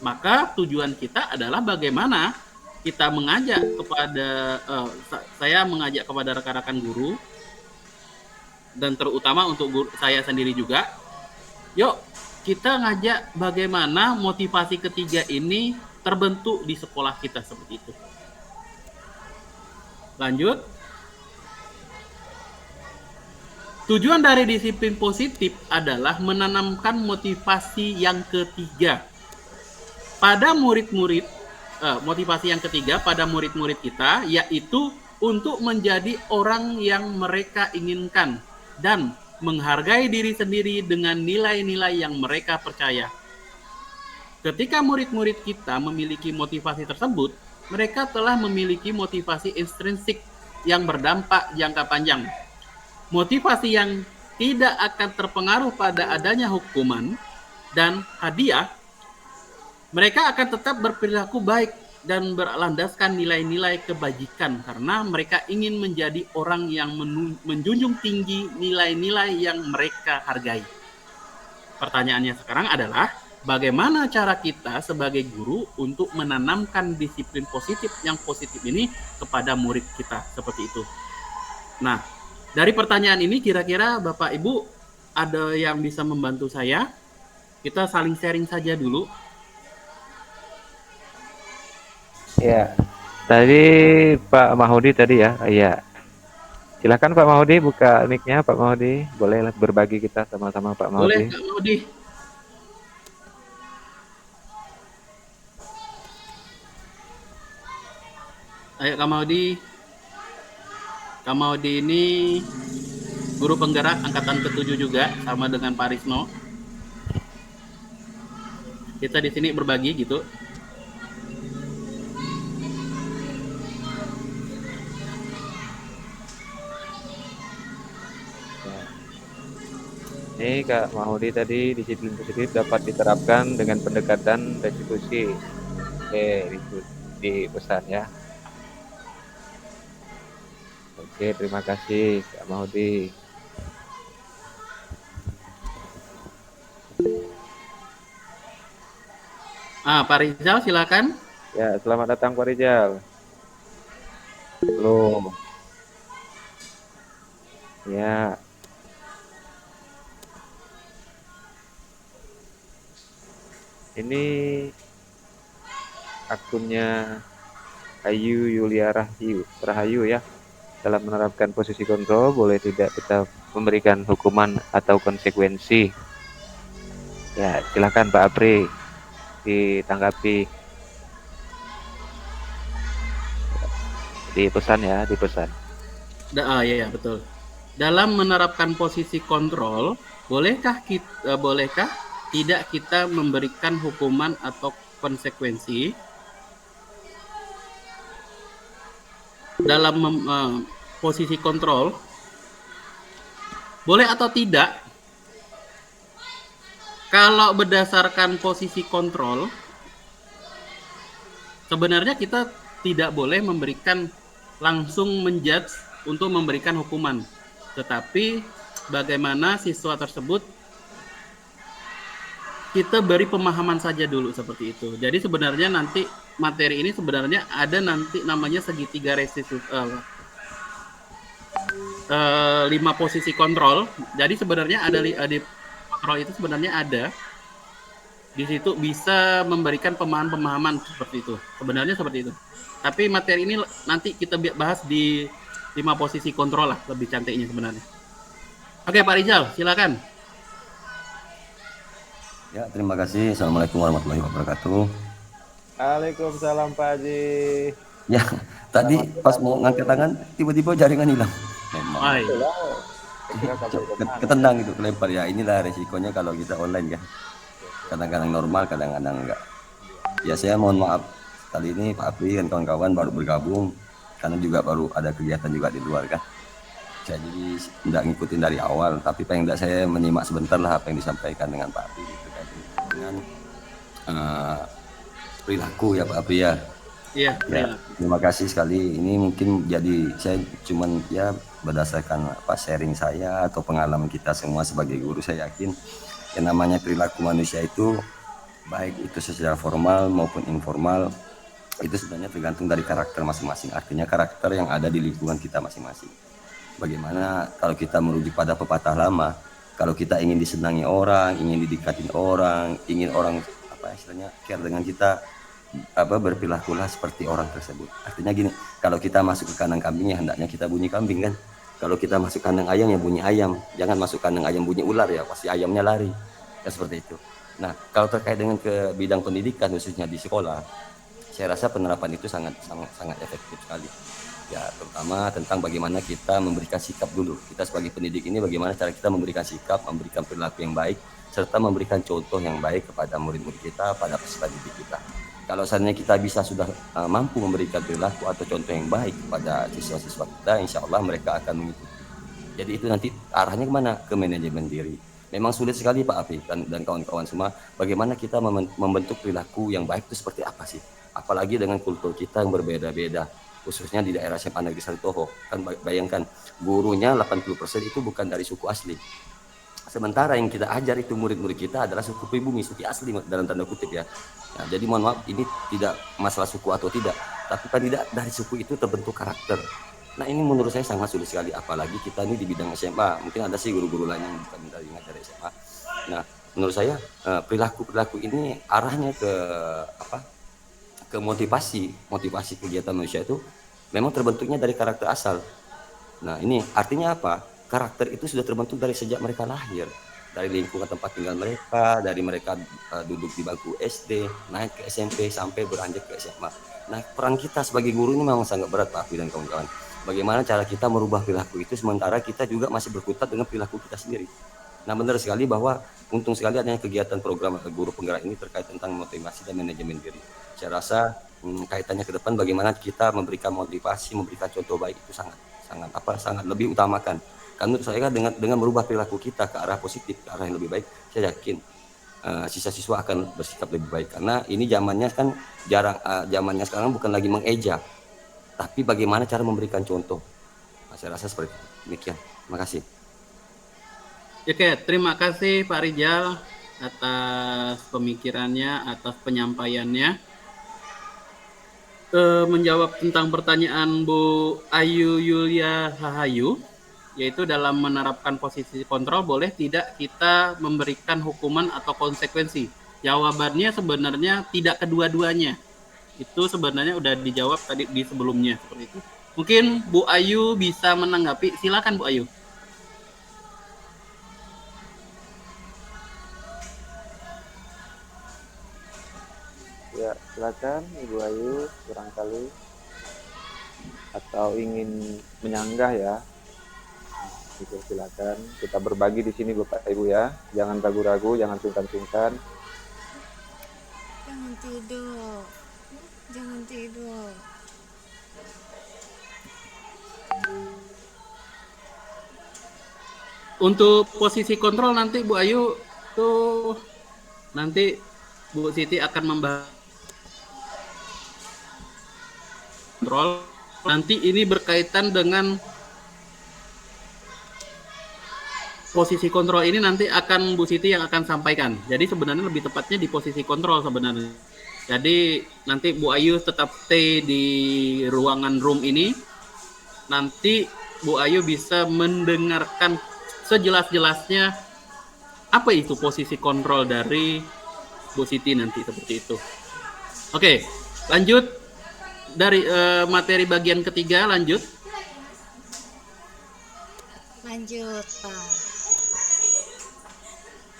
Maka tujuan kita adalah bagaimana kita mengajak kepada, saya mengajak kepada rekan-rekan guru, dan terutama untuk saya sendiri juga, yuk kita ngajak bagaimana motivasi ketiga ini terbentuk di sekolah kita seperti itu. Lanjut. Tujuan dari disiplin positif adalah menanamkan motivasi yang ketiga pada murid-murid, motivasi yang ketiga pada murid-murid kita, yaitu untuk menjadi orang yang mereka inginkan dan menghargai diri sendiri dengan nilai-nilai yang mereka percaya. Ketika murid-murid kita memiliki motivasi tersebut, mereka telah memiliki motivasi intrinsik yang berdampak jangka panjang. Motivasi yang tidak akan terpengaruh pada adanya hukuman dan hadiah, mereka akan tetap berperilaku baik dan berlandaskan nilai-nilai kebajikan karena mereka ingin menjadi orang yang menjunjung tinggi nilai-nilai yang mereka hargai. Pertanyaannya sekarang adalah bagaimana cara kita sebagai guru untuk menanamkan disiplin positif yang positif ini kepada murid kita seperti itu. Nah, dari pertanyaan ini kira-kira Bapak Ibu ada yang bisa membantu saya? Kita saling sharing saja dulu. Ya, tadi Pak Mahudi tadi ya, iya. Silakan Pak Mahudi buka mic-nya Pak Mahudi, boleh berbagi kita sama-sama Pak Mahudi. Boleh Kak Mahudi. Ayo Kak Mahudi. Kak Mahudi ini guru penggerak angkatan ke-7 juga sama dengan Pak Risno. Kita di sini berbagi gitu. Ini Kak Mahudi tadi disiplin positif dapat diterapkan dengan pendekatan restitusi. Oke, itu di pesan ya. Oke, terima kasih Kak Mahudi. Pak Rizal silakan. Ya, selamat datang Pak Rizal. Halo. Ya. Ini akunnya Ayu Yulia Rahayu ya. Dalam menerapkan posisi kontrol, boleh tidak kita memberikan hukuman atau konsekuensi? Ya, silakan Pak Apri ditanggapi. Di pesan ya, di pesan. Iya betul. Dalam menerapkan posisi kontrol, bolehkah tidak kita memberikan hukuman atau konsekuensi dalam posisi kontrol? Boleh atau tidak? Kalau berdasarkan posisi kontrol, sebenarnya kita tidak boleh memberikan langsung menjudge untuk memberikan hukuman, tetapi bagaimana siswa tersebut kita beri pemahaman saja dulu seperti itu. Jadi sebenarnya nanti materi ini sebenarnya ada nanti namanya segitiga restitusi 5 posisi kontrol. Jadi sebenarnya ada di kontrol itu sebenarnya ada di situ bisa memberikan pemahaman seperti itu. Sebenarnya seperti itu. Tapi materi ini nanti kita bahas di 5 posisi kontrol lah, lebih cantiknya sebenarnya. Oke Pak Rizal, silakan. Ya, terima kasih. Assalamualaikum warahmatullahi wabarakatuh. Waalaikumsalam Pak Haji. Ya, tadi pas mau ngangkat tangan, tiba-tiba jaringan hilang. Memang. Ketendang gitu, kelempar ya. Inilah resikonya kalau kita online ya. Kadang-kadang normal, kadang-kadang enggak. Ya, saya mohon maaf. Kali ini Pak Apri dan kawan-kawan baru bergabung. Karena juga baru ada kegiatan juga di luar kan. Saya jadi tidak ngikutin dari awal. Tapi paling enggak saya menyimak sebentar lah apa yang disampaikan dengan Pak Apri. Gitu, kan. Dengan perilaku ya Pak Apri ya. Iya. Ya, terima kasih sekali. Ini mungkin jadi saya cuman ya berdasarkan sharing saya atau pengalaman kita semua sebagai guru, saya yakin yang namanya perilaku manusia itu baik itu secara formal maupun informal itu sebenarnya tergantung dari karakter masing-masing. Artinya karakter yang ada di lingkungan kita masing-masing. Bagaimana kalau kita merujuk pada pepatah lama, kalau kita ingin disenangi orang, ingin didekatin orang, ingin orang istilahnya care dengan kita, berperilakulah seperti orang tersebut. Artinya gini, kalau kita masuk ke kandang kambing ya hendaknya kita bunyi kambing kan. Kalau kita masuk kandang ayam ya bunyi ayam. Jangan masuk kandang ayam bunyi ular ya, pasti ayamnya lari. Ya seperti itu. Nah, kalau terkait dengan ke bidang pendidikan khususnya di sekolah, saya rasa penerapan itu sangat efektif sekali. Ya, terutama tentang bagaimana kita memberikan sikap dulu. Kita sebagai pendidik ini bagaimana cara kita memberikan sikap, memberikan perilaku yang baik, serta memberikan contoh yang baik kepada murid-murid kita, pada peserta didik kita. Kalau seandainya kita bisa sudah mampu memberikan perilaku atau contoh yang baik kepada siswa-siswa kita, insya Allah mereka akan mengikuti. Jadi itu nanti arahnya kemana? Ke manajemen diri. Memang sulit sekali Pak Afi dan kawan-kawan semua, bagaimana kita membentuk perilaku yang baik itu seperti apa sih? Apalagi dengan kultur kita yang berbeda-beda, khususnya di daerah SMA Negeri 1 Toho. Kan bayangkan, gurunya 80% itu bukan dari suku asli. Sementara yang kita ajar itu murid-murid kita adalah suku pribumi, suku asli dalam tanda kutip ya. Nah, jadi mohon maaf, ini tidak masalah suku atau tidak, tapi kan tidak dari suku itu terbentuk karakter. Nah ini menurut saya sangat sulit sekali, apalagi kita ini di bidang SMA. Mungkin ada sih guru-guru lain yang bukan dari ngajar SMA. Nah menurut saya perilaku-perilaku ini arahnya ke apa? Ke motivasi kegiatan manusia itu memang terbentuknya dari karakter asal. Nah ini artinya apa? Karakter itu sudah terbentuk dari sejak mereka lahir, dari lingkungan tempat tinggal mereka, dari mereka duduk di bangku SD, naik ke SMP sampai beranjak ke SMA. Nah peran kita sebagai guru ini memang sangat berat Pak Afi dan kawan-kawan. Bagaimana cara kita merubah perilaku itu sementara kita juga masih berkutat dengan perilaku kita sendiri. Nah benar sekali bahwa untung sekali adanya kegiatan program guru penggerak ini terkait tentang motivasi dan manajemen diri. Saya rasa kaitannya ke depan bagaimana kita memberikan motivasi, memberikan contoh baik itu sangat lebih utamakan. Karena menurut saya dengan merubah perilaku kita ke arah positif, ke arah yang lebih baik, saya yakin siswa-siswa akan bersikap lebih baik. Karena ini zamannya kan zamannya sekarang bukan lagi mengeja, tapi bagaimana cara memberikan contoh. Nah, saya rasa seperti itu. Demikian. Terima kasih. Oke, terima kasih Pak Rijal atas pemikirannya, atas penyampaiannya. Menjawab tentang pertanyaan Bu Ayu Yulia Hahayu, yaitu dalam menerapkan posisi kontrol boleh tidak kita memberikan hukuman atau konsekuensi? Jawabannya sebenarnya tidak kedua-duanya. Itu sebenarnya udah dijawab tadi di sebelumnya seperti itu. Mungkin Bu Ayu bisa menanggapi. Silakan Bu Ayu. Ya, silakan Ibu Ayu, barangkali atau ingin menyanggah ya. Itu silakan. Kita berbagi di sini Bapak Ibu ya. Jangan ragu-ragu, jangan sungkan-sungkan. Jangan tidur. Jangan tidur. Untuk posisi kontrol nanti Bu Ayu tuh nanti Bu Siti akan membahas kontrol. Nanti ini berkaitan dengan posisi kontrol ini nanti akan Bu Siti yang akan sampaikan. Jadi sebenarnya lebih tepatnya di posisi kontrol sebenarnya. Jadi nanti Bu Ayu tetap stay di ruangan room ini. Nanti Bu Ayu bisa mendengarkan sejelas-jelasnya apa itu posisi kontrol dari Bu Siti nanti seperti itu. Oke, lanjut dari materi bagian ketiga, lanjut. Lanjut, Pak.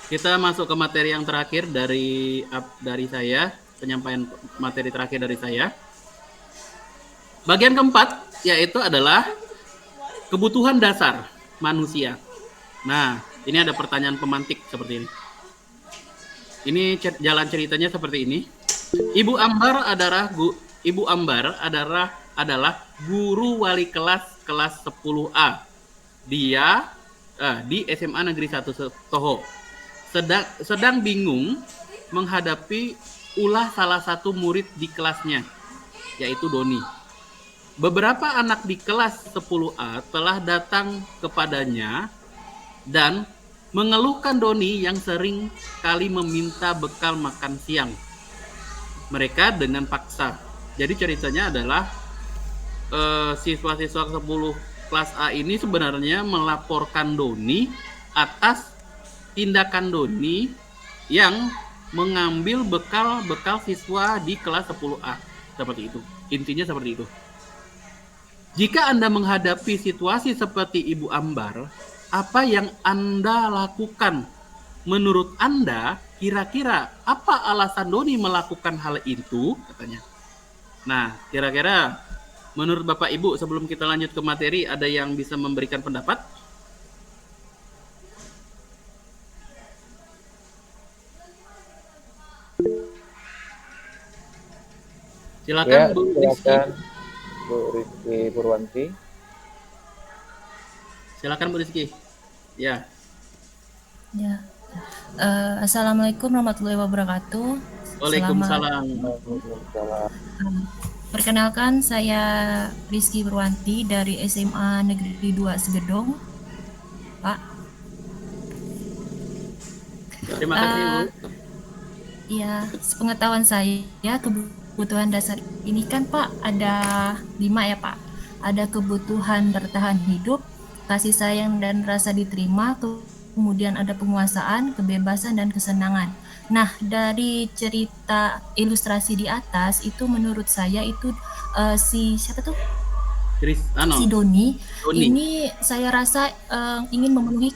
Kita masuk ke materi yang terakhir dari saya, penyampaian materi terakhir dari saya. Bagian keempat yaitu adalah kebutuhan dasar manusia. Nah, ini ada pertanyaan pemantik seperti ini. Ini jalan ceritanya seperti ini. Ibu Ambar adalah guru wali kelas 10A. Dia di SMA Negeri 1 Toho. Sedang bingung menghadapi ulah salah satu murid di kelasnya, yaitu Doni. Beberapa anak di kelas 10A telah datang kepadanya dan mengeluhkan Doni yang sering kali meminta bekal makan siang mereka dengan paksa. Jadi ceritanya adalah siswa-siswa 10 kelas A ini sebenarnya melaporkan Doni atas tindakan Doni yang mengambil bekal siswa di kelas 10A. Seperti itu. Intinya seperti itu. Jika Anda menghadapi situasi seperti Ibu Ambar, apa yang Anda lakukan? Menurut Anda, kira-kira apa alasan Doni melakukan hal itu? Katanya. Nah, kira-kira menurut Bapak Ibu, sebelum kita lanjut ke materi, ada yang bisa memberikan pendapat? Silakan Ya, Bu silakan Rizky. Bu Rizky Purwanti. Silakan Bu Rizky. Ya. Ya. Assalamualaikum warahmatullahi wabarakatuh. Waalaikumsalam. Perkenalkan, saya Rizky Purwanti dari SMA Negeri 2 Segedong, Pak. Terima kasih Bu. Ya, sepengetahuan saya kebutuhan dasar ini kan Pak ada 5 ya Pak. Ada kebutuhan bertahan hidup, kasih sayang dan rasa diterima, kemudian ada penguasaan, kebebasan dan kesenangan. Nah, dari cerita ilustrasi di atas itu menurut saya itu siapa tuh? Si Doni. Ini saya rasa ingin memenuhi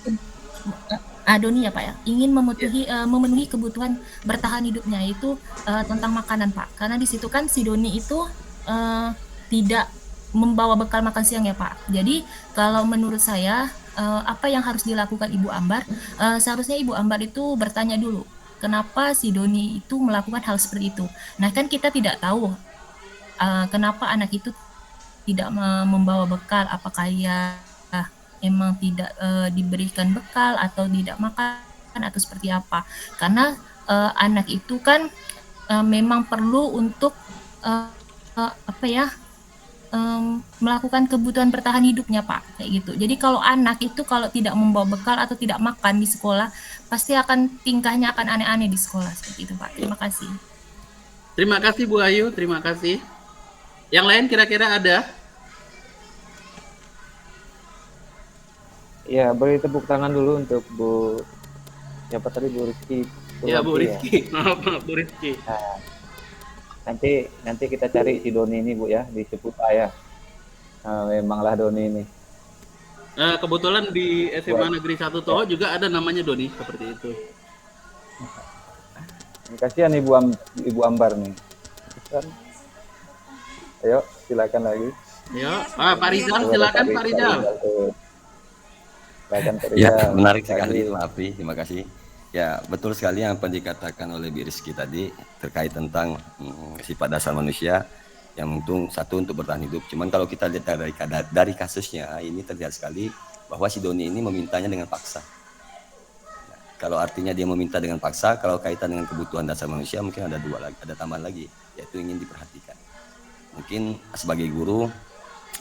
Doni ya Pak ya, ingin memenuhi kebutuhan bertahan hidupnya itu tentang makanan Pak. Karena di situ kan si Doni itu tidak membawa bekal makan siang ya Pak. Jadi kalau menurut saya apa yang harus dilakukan Ibu Ambar, seharusnya Ibu Ambar itu bertanya dulu kenapa si Doni itu melakukan hal seperti itu. Nah kan kita tidak tahu kenapa anak itu tidak membawa bekal, apakah ia emang tidak diberikan bekal atau tidak makan atau seperti apa. Karena anak itu kan memang perlu untuk melakukan kebutuhan bertahan hidupnya Pak, kayak gitu. Jadi kalau anak itu kalau tidak membawa bekal atau tidak makan di sekolah, pasti akan tingkahnya akan aneh-aneh di sekolah seperti itu Pak. Terima kasih. Terima kasih Bu Ayu, terima kasih. Yang lain kira-kira ada? Ya, beri tepuk tangan dulu untuk Bu siapa tadi, Bu Rizky. Ya Bu Rizky, maaf Bu Rizky. Nah, nanti kita cari si Doni ini Bu ya di Seputa ya. Memanglah Doni ini. Kebetulan di SMA Negeri 1 Toho juga ada namanya Doni seperti itu. Kasihan Ibu Ambar nih. Ayo silakan lagi. Ayo, Pak Rizal silakan Pak Rizal. Ya, menarik sekali Pak Afri, terima kasih. Ya, betul sekali yang dikatakan oleh Bu Rizky tadi terkait tentang sifat dasar manusia yang satu untuk bertahan hidup. Cuman kalau kita lihat dari kasusnya ini terlihat sekali bahwa si Doni ini memintanya dengan paksa. Nah, kalau artinya dia meminta dengan paksa, kalau kaitan dengan kebutuhan dasar manusia mungkin ada tambahan lagi, yaitu ingin diperhatikan. Mungkin sebagai guru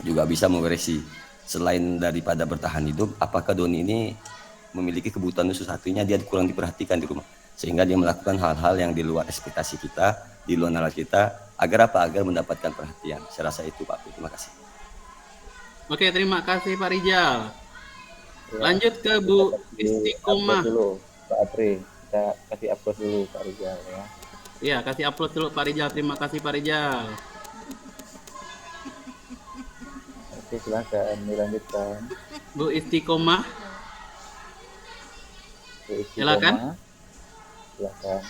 juga bisa mengoreksi selain daripada bertahan hidup, apakah Doni ini memiliki kebutuhan khusus satunya dia kurang diperhatikan di rumah sehingga dia melakukan hal-hal yang di luar ekspektasi kita, di luar nalar kita, agar mendapatkan perhatian. Saya rasa itu Pak. Terima kasih. Oke, terima kasih Pak Rizal. Lanjut ke Bu Istiqomah dulu Pak Apri, kita kasih upload dulu Pak Rizal ya. Iya, kasih upload dulu Pak Rizal. Terima kasih Pak Rizal. Oke, silakan dilanjutkan. Bu Istiqomah. Silakan. Silakan.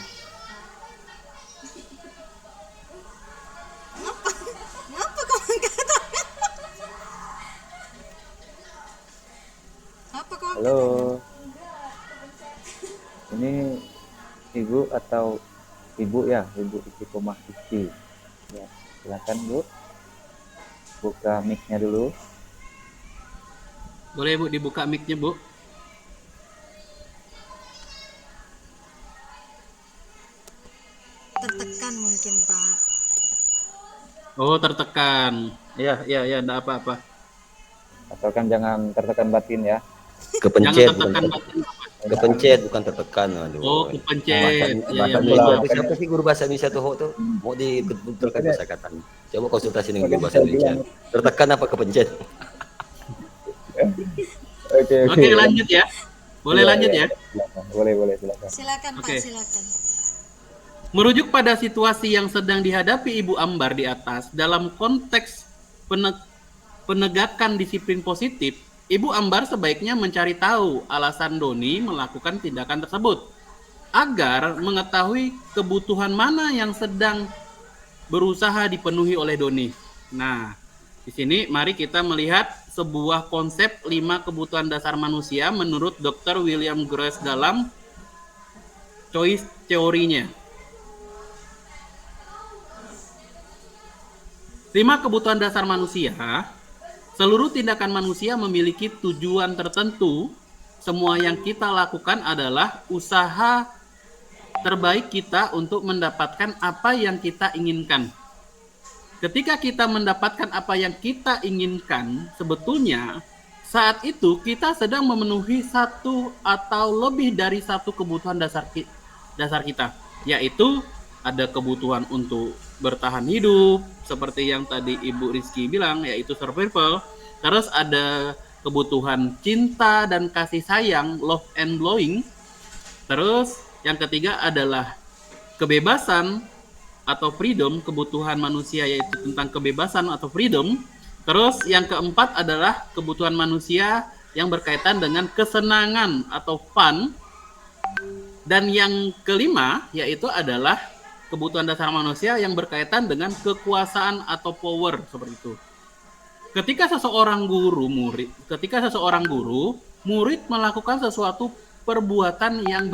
Ngapa kau angkat? Apa kau angkat? Halo. Ini Ibu atau Ibu ya, Ibu Istiqomah Rizky. Ya, silakan Bu. Buka mic-nya dulu. Boleh Bu dibuka mic-nya Bu. Tertekan mungkin Pak. Oh tertekan. Ya, enggak apa-apa. Asalkan jangan tertekan batin ya. Kepencet. Jangan tertekan batin. Kepencet bukan tertekan. Aduh. Oh kepencet. Siapa sih guru bahasa Indonesia tuh mau dibetulkan bahasa kata. Coba konsultasi dengan guru bahasa Indonesia. Tertekan apa kepencet? Oke, lanjut ya. Boleh lanjut ya? Boleh silakan. Silakan Pak, silakan. Merujuk pada situasi yang sedang dihadapi Ibu Ambar di atas dalam konteks penegakan disiplin positif, Ibu Ambar sebaiknya mencari tahu alasan Doni melakukan tindakan tersebut agar mengetahui kebutuhan mana yang sedang berusaha dipenuhi oleh Doni. Nah, di sini mari kita melihat sebuah konsep 5 kebutuhan dasar manusia menurut Dr. William Gross dalam choice teorinya. 5 kebutuhan dasar manusia seluruh tindakan manusia memiliki tujuan tertentu. Semua yang kita lakukan adalah usaha terbaik kita untuk mendapatkan apa yang kita inginkan. Ketika kita mendapatkan apa yang kita inginkan, sebetulnya saat itu kita sedang memenuhi satu atau lebih dari satu kebutuhan dasar kita, yaitu ada kebutuhan untuk bertahan hidup, seperti yang tadi Ibu Rizky bilang, yaitu survival. Terus ada kebutuhan cinta dan kasih sayang, love and blowing. Terus yang ketiga adalah kebebasan atau freedom, kebutuhan manusia yaitu tentang kebebasan atau freedom. Terus yang keempat adalah kebutuhan manusia yang berkaitan dengan kesenangan atau fun. Dan yang kelima yaitu adalah kebutuhan dasar manusia yang berkaitan dengan kekuasaan atau power, seperti itu. Ketika seseorang guru, murid melakukan sesuatu perbuatan yang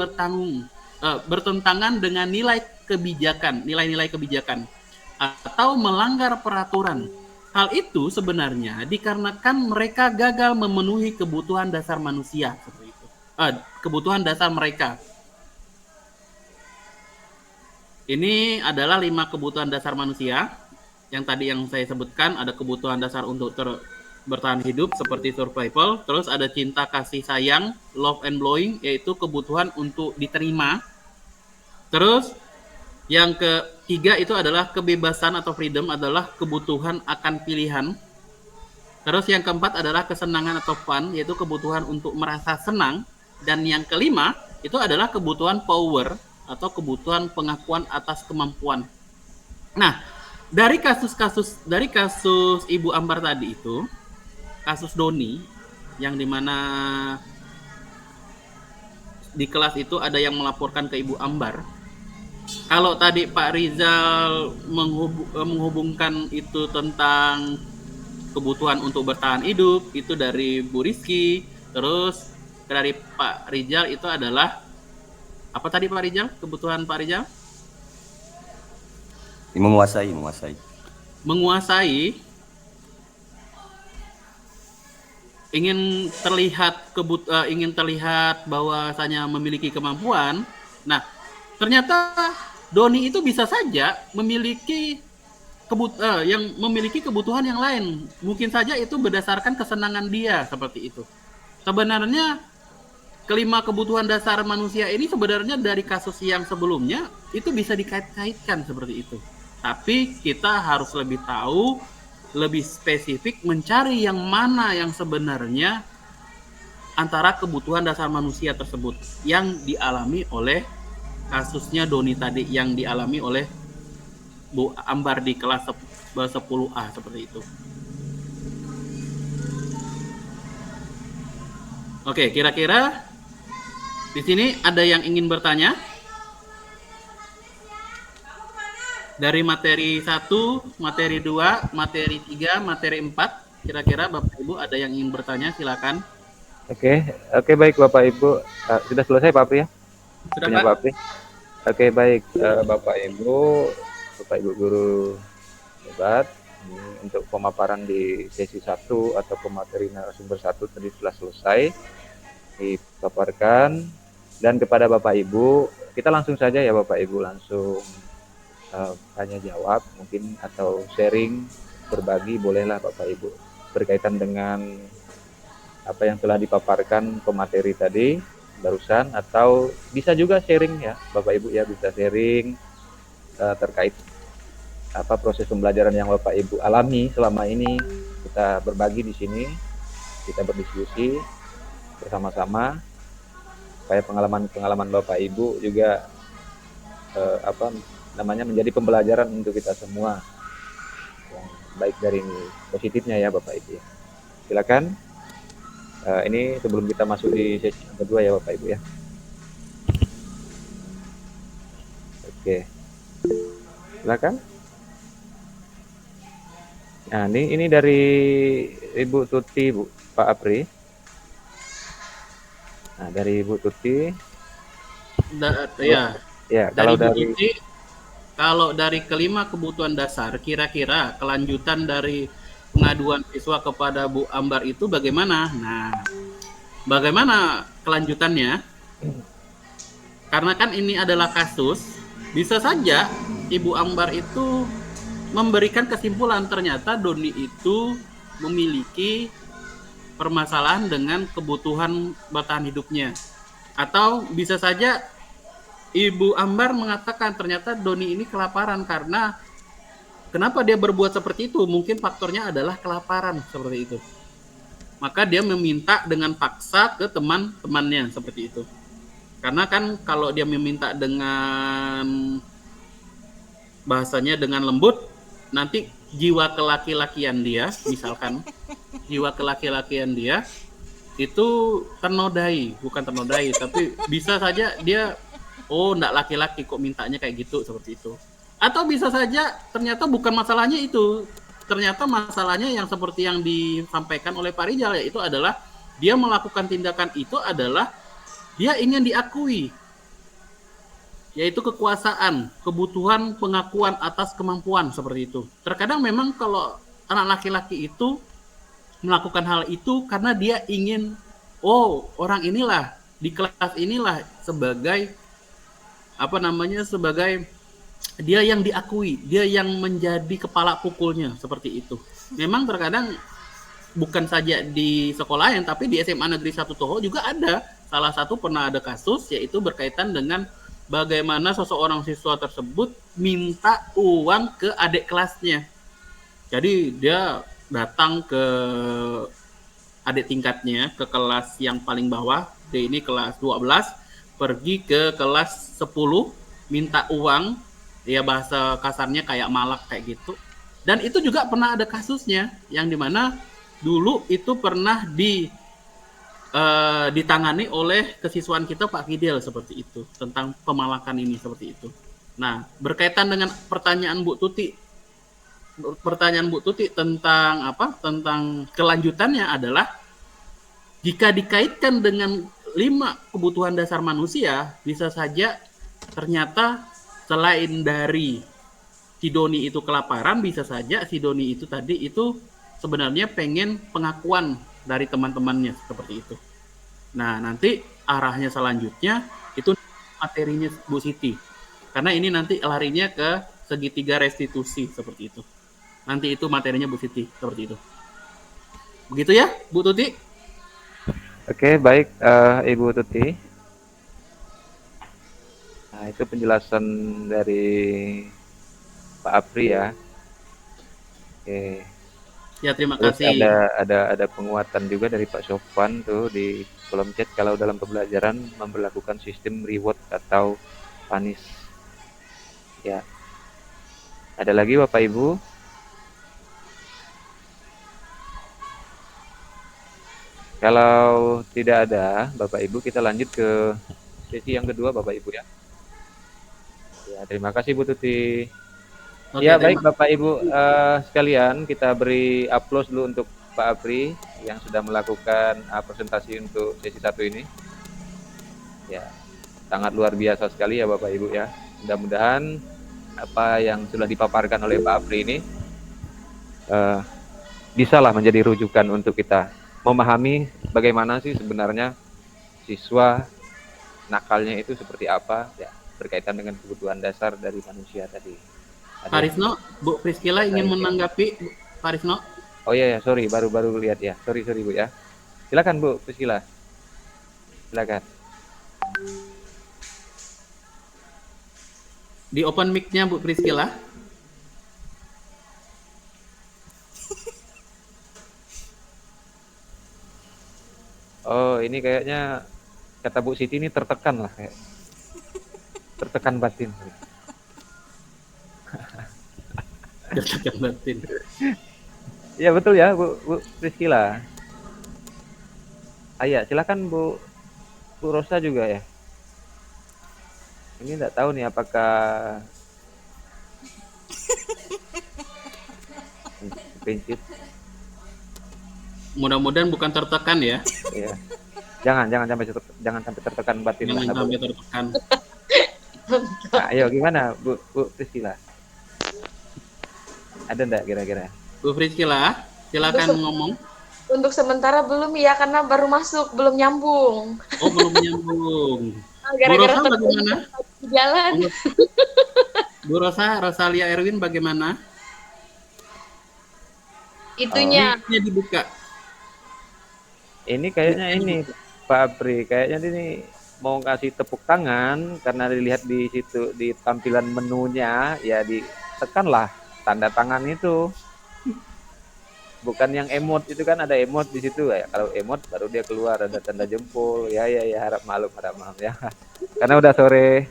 bertentangan dengan nilai-nilai kebijakan atau melanggar peraturan. Hal itu sebenarnya dikarenakan mereka gagal memenuhi kebutuhan dasar manusia, seperti itu. Kebutuhan dasar mereka. Ini adalah 5 kebutuhan dasar manusia. Yang tadi yang saya sebutkan, ada kebutuhan dasar untuk bertahan hidup seperti survival. Terus ada cinta, kasih sayang, love and blowing, yaitu kebutuhan untuk diterima. Terus yang ketiga itu adalah kebebasan atau freedom, adalah kebutuhan akan pilihan. Terus yang keempat adalah kesenangan atau fun, yaitu kebutuhan untuk merasa senang. Dan yang kelima itu adalah kebutuhan power atau kebutuhan pengakuan atas kemampuan. Nah, dari kasus Ibu Ambar tadi itu, kasus Doni, yang dimana di kelas itu ada yang melaporkan ke Ibu Ambar. Kalau tadi Pak Rizal menghubungkan itu tentang kebutuhan untuk bertahan hidup, itu dari Bu Rizky. Terus dari Pak Rizal itu adalah apa tadi Pak Rizal? Kebutuhan Pak Rizal? Menguasai. Ingin terlihat bahwasanya memiliki kemampuan. Nah, ternyata Doni itu bisa saja memiliki kebutuhan yang lain. Mungkin saja itu berdasarkan kesenangan dia, seperti itu. Sebenarnya kelima kebutuhan dasar manusia ini sebenarnya dari kasus yang sebelumnya itu bisa dikait-kaitkan seperti itu. Tapi kita harus lebih tahu, lebih spesifik mencari yang mana yang sebenarnya antara kebutuhan dasar manusia tersebut yang dialami oleh kasusnya Doni tadi, yang dialami oleh Bu Ambar di kelas 10A, seperti itu. Oke, kira-kira di sini ada yang ingin bertanya? Dari materi 1, materi 2, materi 3, materi 4, kira-kira Bapak Ibu ada yang ingin bertanya, silakan. Oke, baik Bapak Ibu. Sudah selesai Pak Pri ya? Sudah Pak Pri. Oke, baik Bapak Ibu guru hebat. Ini untuk pemaparan di sesi 1 atau pemateri narasumber 1 tadi telah selesai dipaparkan. Dan kepada Bapak Ibu, kita langsung saja ya Bapak Ibu, langsung tanya jawab mungkin atau sharing, berbagi bolehlah Bapak Ibu berkaitan dengan apa yang telah dipaparkan pemateri tadi barusan, atau bisa juga sharing ya Bapak Ibu ya, bisa sharing terkait apa proses pembelajaran yang Bapak Ibu alami selama ini. Kita berbagi di sini, kita berdiskusi bersama-sama supaya pengalaman Bapak Ibu juga menjadi pembelajaran untuk kita semua yang baik dari positifnya ya Bapak Ibu. Silakan. Ini sebelum kita masuk di sesi yang kedua ya Bapak Ibu ya. Oke. Silakan. Nah, ini dari Ibu Tuti, Bu, Pak Apri. Nah, dari Ibu Tuti. Ya, kalau dari kelima kebutuhan dasar, kira-kira kelanjutan dari pengaduan siswa kepada Bu Ambar itu bagaimana? Nah, bagaimana kelanjutannya? Karena kan ini adalah kasus, bisa saja Ibu Ambar itu memberikan kesimpulan ternyata Doni itu memiliki permasalahan dengan kebutuhan bertahan hidupnya. Atau bisa saja Ibu Ambar mengatakan ternyata Doni ini kelaparan karena kenapa dia berbuat seperti itu? Mungkin faktornya adalah kelaparan seperti itu. Maka dia meminta dengan paksa ke teman-temannya seperti itu. Karena kan kalau dia meminta dengan bahasanya dengan lembut, nanti jiwa kelaki-lakian dia, misalkan jiwa kelaki-lakian dia itu ternodai, bukan ternodai, tapi bisa saja dia enggak laki-laki kok mintanya kayak gitu seperti itu. Atau bisa saja ternyata bukan masalahnya itu. Ternyata masalahnya yang seperti yang disampaikan oleh Pak Rijal, yaitu adalah dia melakukan tindakan itu adalah dia ingin diakui. Yaitu kekuasaan, kebutuhan pengakuan atas kemampuan seperti itu. Terkadang memang kalau anak laki-laki itu melakukan hal itu karena dia ingin, orang inilah, di kelas inilah sebagai sebagai dia yang diakui, dia yang menjadi kepala pukulnya seperti itu. Memang terkadang bukan saja di sekolah yang, tapi di SMA Negeri 1 Toho juga ada. Salah satu pernah ada kasus yaitu berkaitan dengan bagaimana seseorang siswa tersebut minta uang ke adik kelasnya. Jadi dia datang ke adik tingkatnya, ke kelas yang paling bawah, dia ini kelas 12, pergi ke kelas 10, minta uang, ya bahasa kasarnya kayak malak kayak gitu. Dan itu juga pernah ada kasusnya, yang dimana dulu itu pernah ditangani oleh kesiswaan kita Pak Fidel seperti itu, tentang pemalakan ini seperti itu. Nah, berkaitan dengan pertanyaan Bu Tuti tentang tentang kelanjutannya adalah jika dikaitkan dengan 5 kebutuhan dasar manusia, bisa saja ternyata selain dari si Doni itu kelaparan, bisa saja si Doni itu tadi itu sebenarnya pengen pengakuan dari teman-temannya seperti itu. Nah, nanti arahnya selanjutnya itu materinya Bu Siti. Karena ini nanti larinya ke segitiga restitusi seperti itu. Nanti itu materinya Bu Siti seperti itu. Begitu ya, Bu Tuti? Oke, baik Ibu Tuti. Nah, itu penjelasan dari Pak Apri ya. Oke. Ya, terima Terus kasih. ada penguatan juga dari Pak Sofwan tuh di kolom chat, kalau dalam pembelajaran memperlakukan sistem reward atau punish. Ya. Ada lagi Bapak Ibu? Kalau tidak ada Bapak Ibu, kita lanjut ke sesi yang kedua Bapak Ibu ya. Ya, terima kasih Bu Tuti. Oke, Ya, baik Bapak Ibu sekalian, kita beri aplaus dulu untuk Pak Apri yang sudah melakukan presentasi untuk sesi 1 ini. Ya, sangat luar biasa sekali ya Bapak Ibu ya. Mudah-mudahan apa yang sudah dipaparkan oleh Pak Apri ini bisalah menjadi rujukan untuk kita memahami bagaimana sih sebenarnya siswa nakalnya itu seperti apa ya, berkaitan dengan kebutuhan dasar dari manusia tadi. Pak Risno, Bu Priscila ingin menanggapi, Pak Risno. Oh iya, sorry, baru lihat ya. Sorry Bu ya. Silakan Bu Priscila. Silakan. Di open mic-nya Bu Priscila. Oh, ini kayaknya kata Bu Siti ini tertekan lah kayak. Tertekan batin. Tertekan batin. Ya betul ya Bu Priscila. Iya, silakan Bu Rosa juga ya. Ini enggak tahu nih apakah prinsip. Mudah-mudahan bukan tertekan ya. Iya. Jangan sampai tertekan batin. Jangan sampai tertekan. Nah, ayo gimana Bu Priscila? Ada enggak kira-kira? Bu Priscila? Silakan ngomong. Untuk sementara belum ya, karena baru masuk, belum nyambung. Oh, belum nyambung. Bu Gara-gara Rosa bagaimana? di jalan. Bu Rosa, Rosalia Erwin bagaimana? Itunya. Mic-nya dibuka. Ini kayaknya ini Pak Apri, kayaknya ini mau kasih tepuk tangan karena dilihat di situ di tampilan menunya ya ditekanlah tanda tangan itu. Bukan yang emot itu kan ada emot di situ ya. Kalau emot baru dia keluar ada tanda jempol. Ya harap maklum ya. Karena udah sore.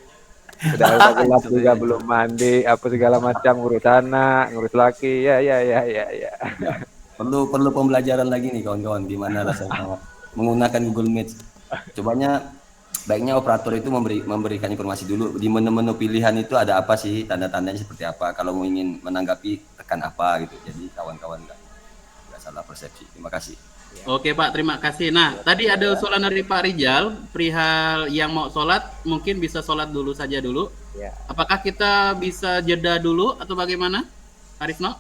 Udah gelap juga belum mandi apa segala macam ngurus anak, ngurus laki. Ya. Perlu pembelajaran lagi nih kawan-kawan gimana rasanya menggunakan Google Meet. Cobanya baiknya operator itu memberikan informasi dulu di menu-menu pilihan itu ada apa sih, tanda-tandanya seperti apa. Kalau mau ingin menanggapi tekan apa gitu. Jadi kawan-kawan nggak salah persepsi. Terima kasih. Oke Pak, terima kasih. Nah, tadi ada usulan dari Pak Rijal, perihal yang mau sholat, mungkin bisa sholat dulu saja dulu. Ya. Apakah kita bisa jeda dulu atau bagaimana, Pak Risno?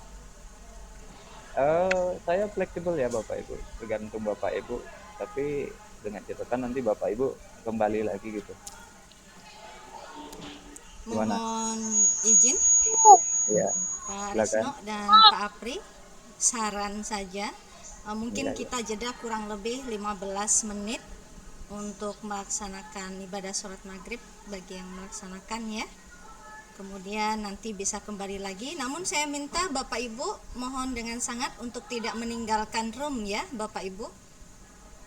Saya fleksibel ya Bapak Ibu, tergantung Bapak Ibu. Tapi dengan catatan nanti Bapak Ibu kembali lagi gitu. Gimana? Mohon izin, Ya. Pak Silakan. Risno dan Pak Apri, saran saja. Mungkin Ya. kita jeda kurang lebih 15 menit untuk melaksanakan ibadah sholat maghrib bagi yang melaksanakan ya. Kemudian nanti bisa kembali lagi. Namun saya minta Bapak Ibu mohon dengan sangat untuk tidak meninggalkan room ya Bapak Ibu.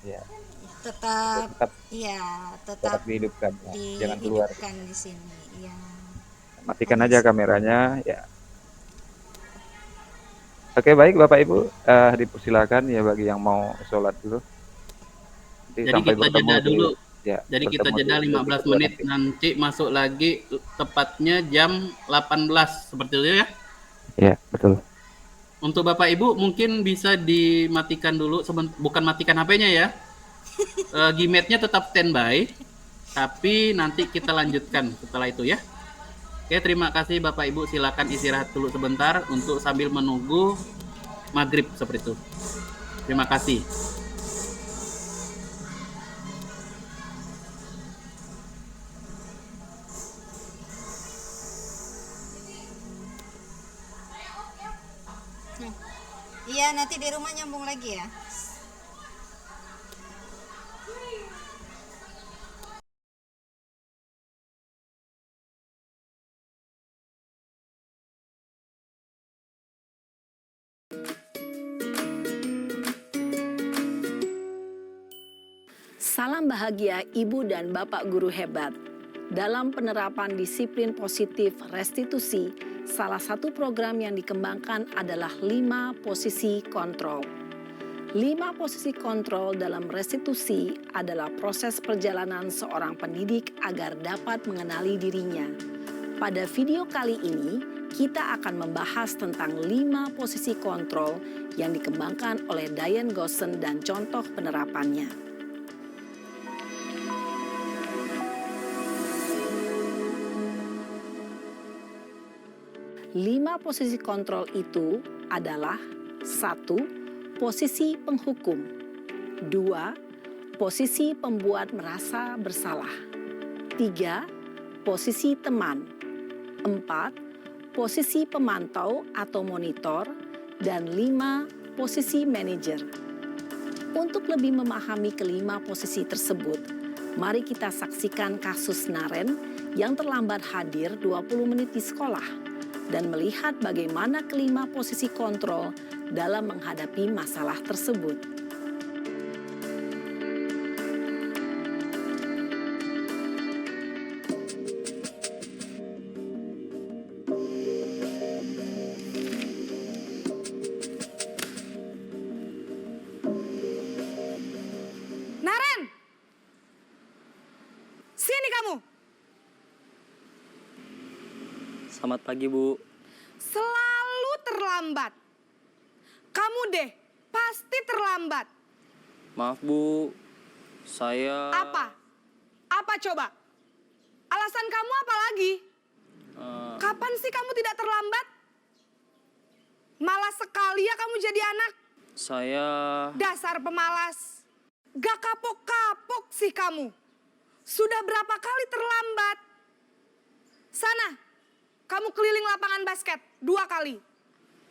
Ya. Tetap dihidupkan ya. Jangan keluar. dihidupkan di sini ya. Matikan aja kameranya ya. Oke baik Bapak Ibu, dipersilakan ya bagi yang mau sholat dulu. Jadi kita jeda dulu. Ya, jadi kita jeda 15 menit, nanti masuk lagi tepatnya jam 18 seperti itu ya? Iya betul. Untuk Bapak Ibu mungkin bisa dimatikan dulu, bukan matikan HP-nya ya. Gmail-nya tetap standby, tapi nanti kita lanjutkan setelah itu ya. Oke, terima kasih Bapak Ibu, silakan istirahat dulu sebentar untuk sambil menunggu maghrib seperti itu. Terima kasih. Iya, nanti di rumah nyambung lagi ya. Salam bahagia Ibu dan Bapak guru hebat. Dalam penerapan disiplin positif restitusi, salah satu program yang dikembangkan adalah 5 posisi kontrol. 5 posisi kontrol dalam restitusi adalah proses perjalanan seorang pendidik agar dapat mengenali dirinya. Pada video kali ini, kita akan membahas tentang 5 posisi kontrol yang dikembangkan oleh Diane Gossen dan contoh penerapannya. 5 posisi kontrol itu adalah 1. Posisi penghukum. 2. Posisi pembuat merasa bersalah. 3. Posisi teman. 4. Posisi pemantau atau monitor. Dan 5. Posisi manajer. Untuk lebih memahami kelima posisi tersebut, mari kita saksikan kasus Naren yang terlambat hadir 20 menit di sekolah dan melihat bagaimana kelima posisi kontrol dalam menghadapi masalah tersebut. Naren! Sini kamu! Selamat pagi, Bu. Selalu terlambat. Kamu deh, pasti terlambat. Maaf, Bu. Saya... Apa? Apa coba? Alasan kamu apa lagi? Kapan sih kamu tidak terlambat? Malas sekali ya kamu jadi anak. Saya... Dasar pemalas. Gak kapok-kapok sih kamu. Sudah berapa kali terlambat? Sana, kamu keliling lapangan basket 2 kali.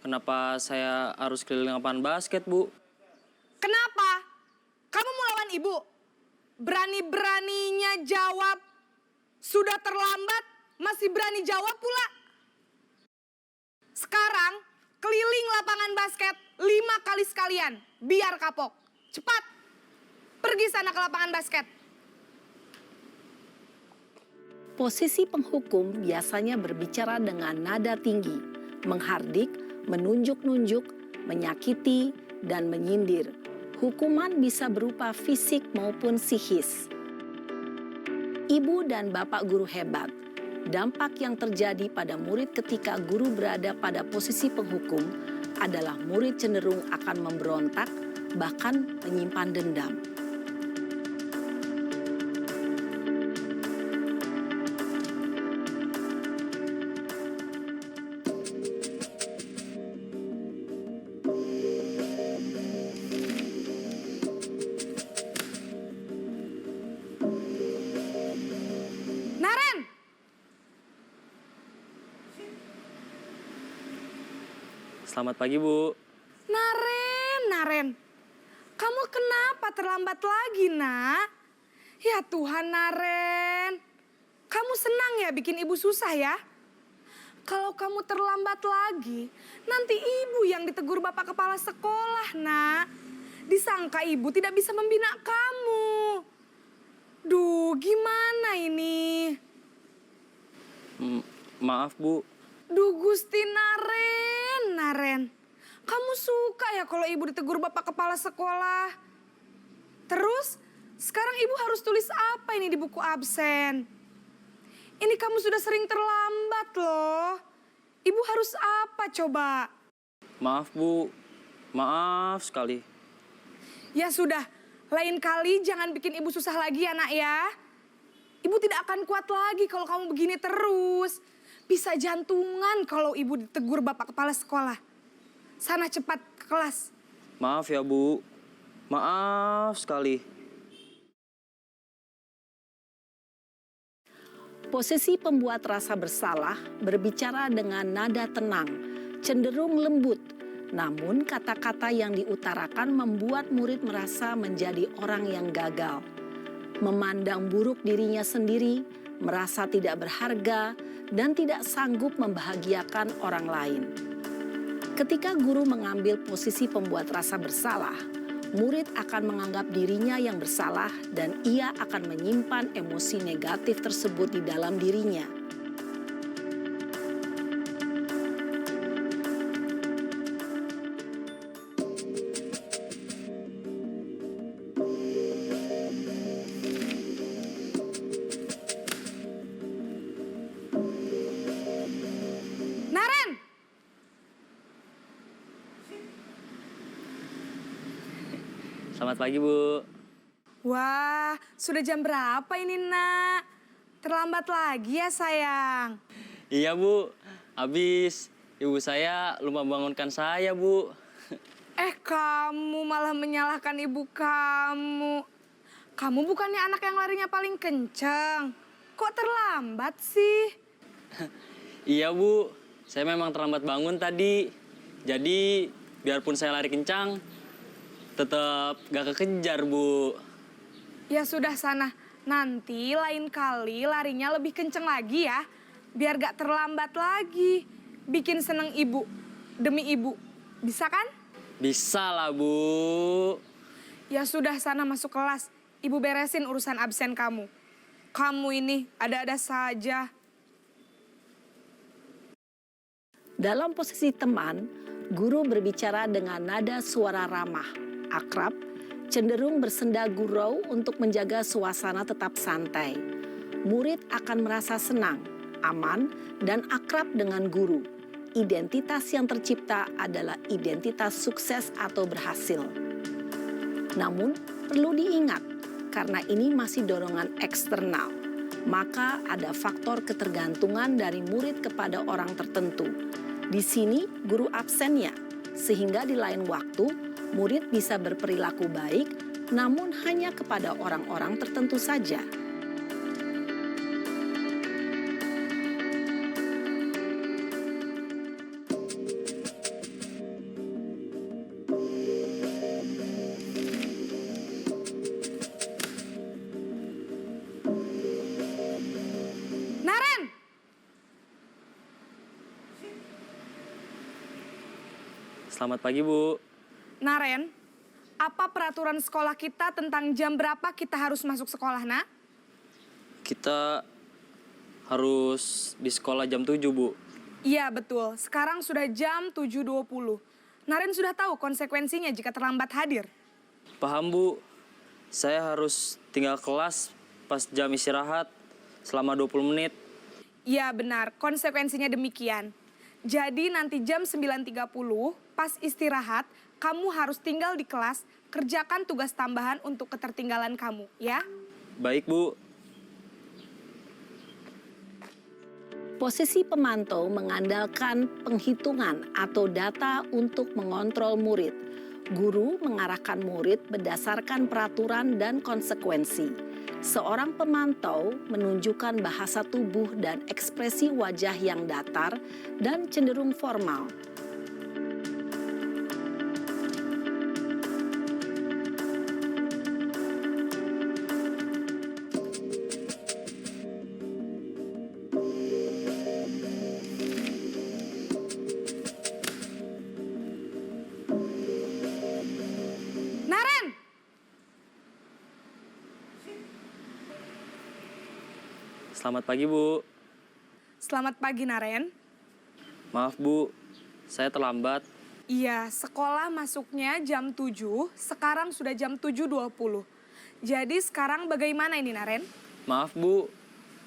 Kenapa saya harus keliling lapangan basket, Bu? Kenapa? Kamu mau lawan ibu? Berani-beraninya jawab. Sudah terlambat, masih berani jawab pula. Sekarang, keliling lapangan basket 5 kali sekalian. Biar kapok. Cepat, pergi sana ke lapangan basket. Posisi penghukum biasanya berbicara dengan nada tinggi, menghardik, menunjuk-nunjuk, menyakiti, dan menyindir. Hukuman bisa berupa fisik maupun psikis. Ibu dan bapak guru hebat. Dampak yang terjadi pada murid ketika guru berada pada posisi penghukum adalah murid cenderung akan memberontak, bahkan menyimpan dendam. Naren! Selamat pagi, Bu. Naren. Kamu kenapa terlambat lagi, nak? Ya Tuhan, Naren. Kamu senang ya bikin ibu susah ya? Kalau kamu terlambat lagi, nanti ibu yang ditegur bapak kepala sekolah, nak. Disangka ibu tidak bisa membina kamu. Duh, gimana ini? Maaf, Bu. Duh, Gusti Naren. Kamu suka ya kalau ibu ditegur bapak kepala sekolah? Terus, sekarang ibu harus tulis apa ini di buku absen? Ini kamu sudah sering terlambat loh. Ibu harus apa coba? Maaf, Bu. Maaf sekali. Ya sudah, lain kali jangan bikin ibu susah lagi ya, nak ya. Ibu tidak akan kuat lagi kalau kamu begini terus. Bisa jantungan kalau ibu ditegur bapak kepala sekolah. Sana cepat ke kelas. Maaf ya, Bu. Maaf sekali. Posisi pembuat rasa bersalah berbicara dengan nada tenang, cenderung lembut. Namun kata-kata yang diutarakan membuat murid merasa menjadi orang yang gagal. Memandang buruk dirinya sendiri, merasa tidak berharga, dan tidak sanggup membahagiakan orang lain. Ketika guru mengambil posisi pembuat rasa bersalah, murid akan menganggap dirinya yang bersalah dan ia akan menyimpan emosi negatif tersebut di dalam dirinya. Naren! Selamat pagi, Bu. Wah, sudah jam berapa ini, nak? Terlambat lagi ya, sayang? Iya, Bu. Habis ibu saya lupa bangunkan saya, Bu. Kamu malah menyalahkan ibu kamu. Kamu bukannya anak yang larinya paling kenceng. Kok terlambat sih? Iya, Bu. Saya memang terlambat bangun tadi. Jadi, biarpun saya lari kencang, tetap gak kekejar, Bu. Ya sudah sana, nanti lain kali larinya lebih kenceng lagi ya. Biar gak terlambat lagi. Bikin seneng ibu, demi ibu. Bisa kan? Bisa lah, Bu. Ya sudah sana masuk kelas. Ibu beresin urusan absen kamu. Kamu ini ada-ada saja. Dalam posisi teman, guru berbicara dengan nada suara ramah, akrab, cenderung bersenda gurau untuk menjaga suasana tetap santai. Murid akan merasa senang, aman, dan akrab dengan guru. Identitas yang tercipta adalah identitas sukses atau berhasil. Namun, perlu diingat, karena ini masih dorongan eksternal, maka ada faktor ketergantungan dari murid kepada orang tertentu. Di sini, guru absennya, sehingga di lain waktu, murid bisa berperilaku baik, namun hanya kepada orang-orang tertentu saja. Naren! Selamat pagi, Bu. Naren, apa peraturan sekolah kita tentang jam berapa kita harus masuk sekolah, nak? Kita harus di sekolah jam 7, Bu. Iya, betul. Sekarang sudah jam 7.20. Naren sudah tahu konsekuensinya jika terlambat hadir. Paham, Bu. Saya harus tinggal kelas pas jam istirahat selama 20 menit. Iya, benar. Konsekuensinya demikian. Jadi nanti jam 9.30 pas istirahat, kamu harus tinggal di kelas, kerjakan tugas tambahan untuk ketertinggalan kamu, ya? Baik, Bu. Posisi pemantau mengandalkan penghitungan atau data untuk mengontrol murid. Guru mengarahkan murid berdasarkan peraturan dan konsekuensi. Seorang pemantau menunjukkan bahasa tubuh dan ekspresi wajah yang datar dan cenderung formal. Naren! Selamat pagi, Bu. Selamat pagi, Naren. Maaf, Bu. Saya terlambat. Iya, sekolah masuknya jam 7, sekarang sudah jam 7.20. Jadi sekarang bagaimana ini, Naren? Maaf, Bu.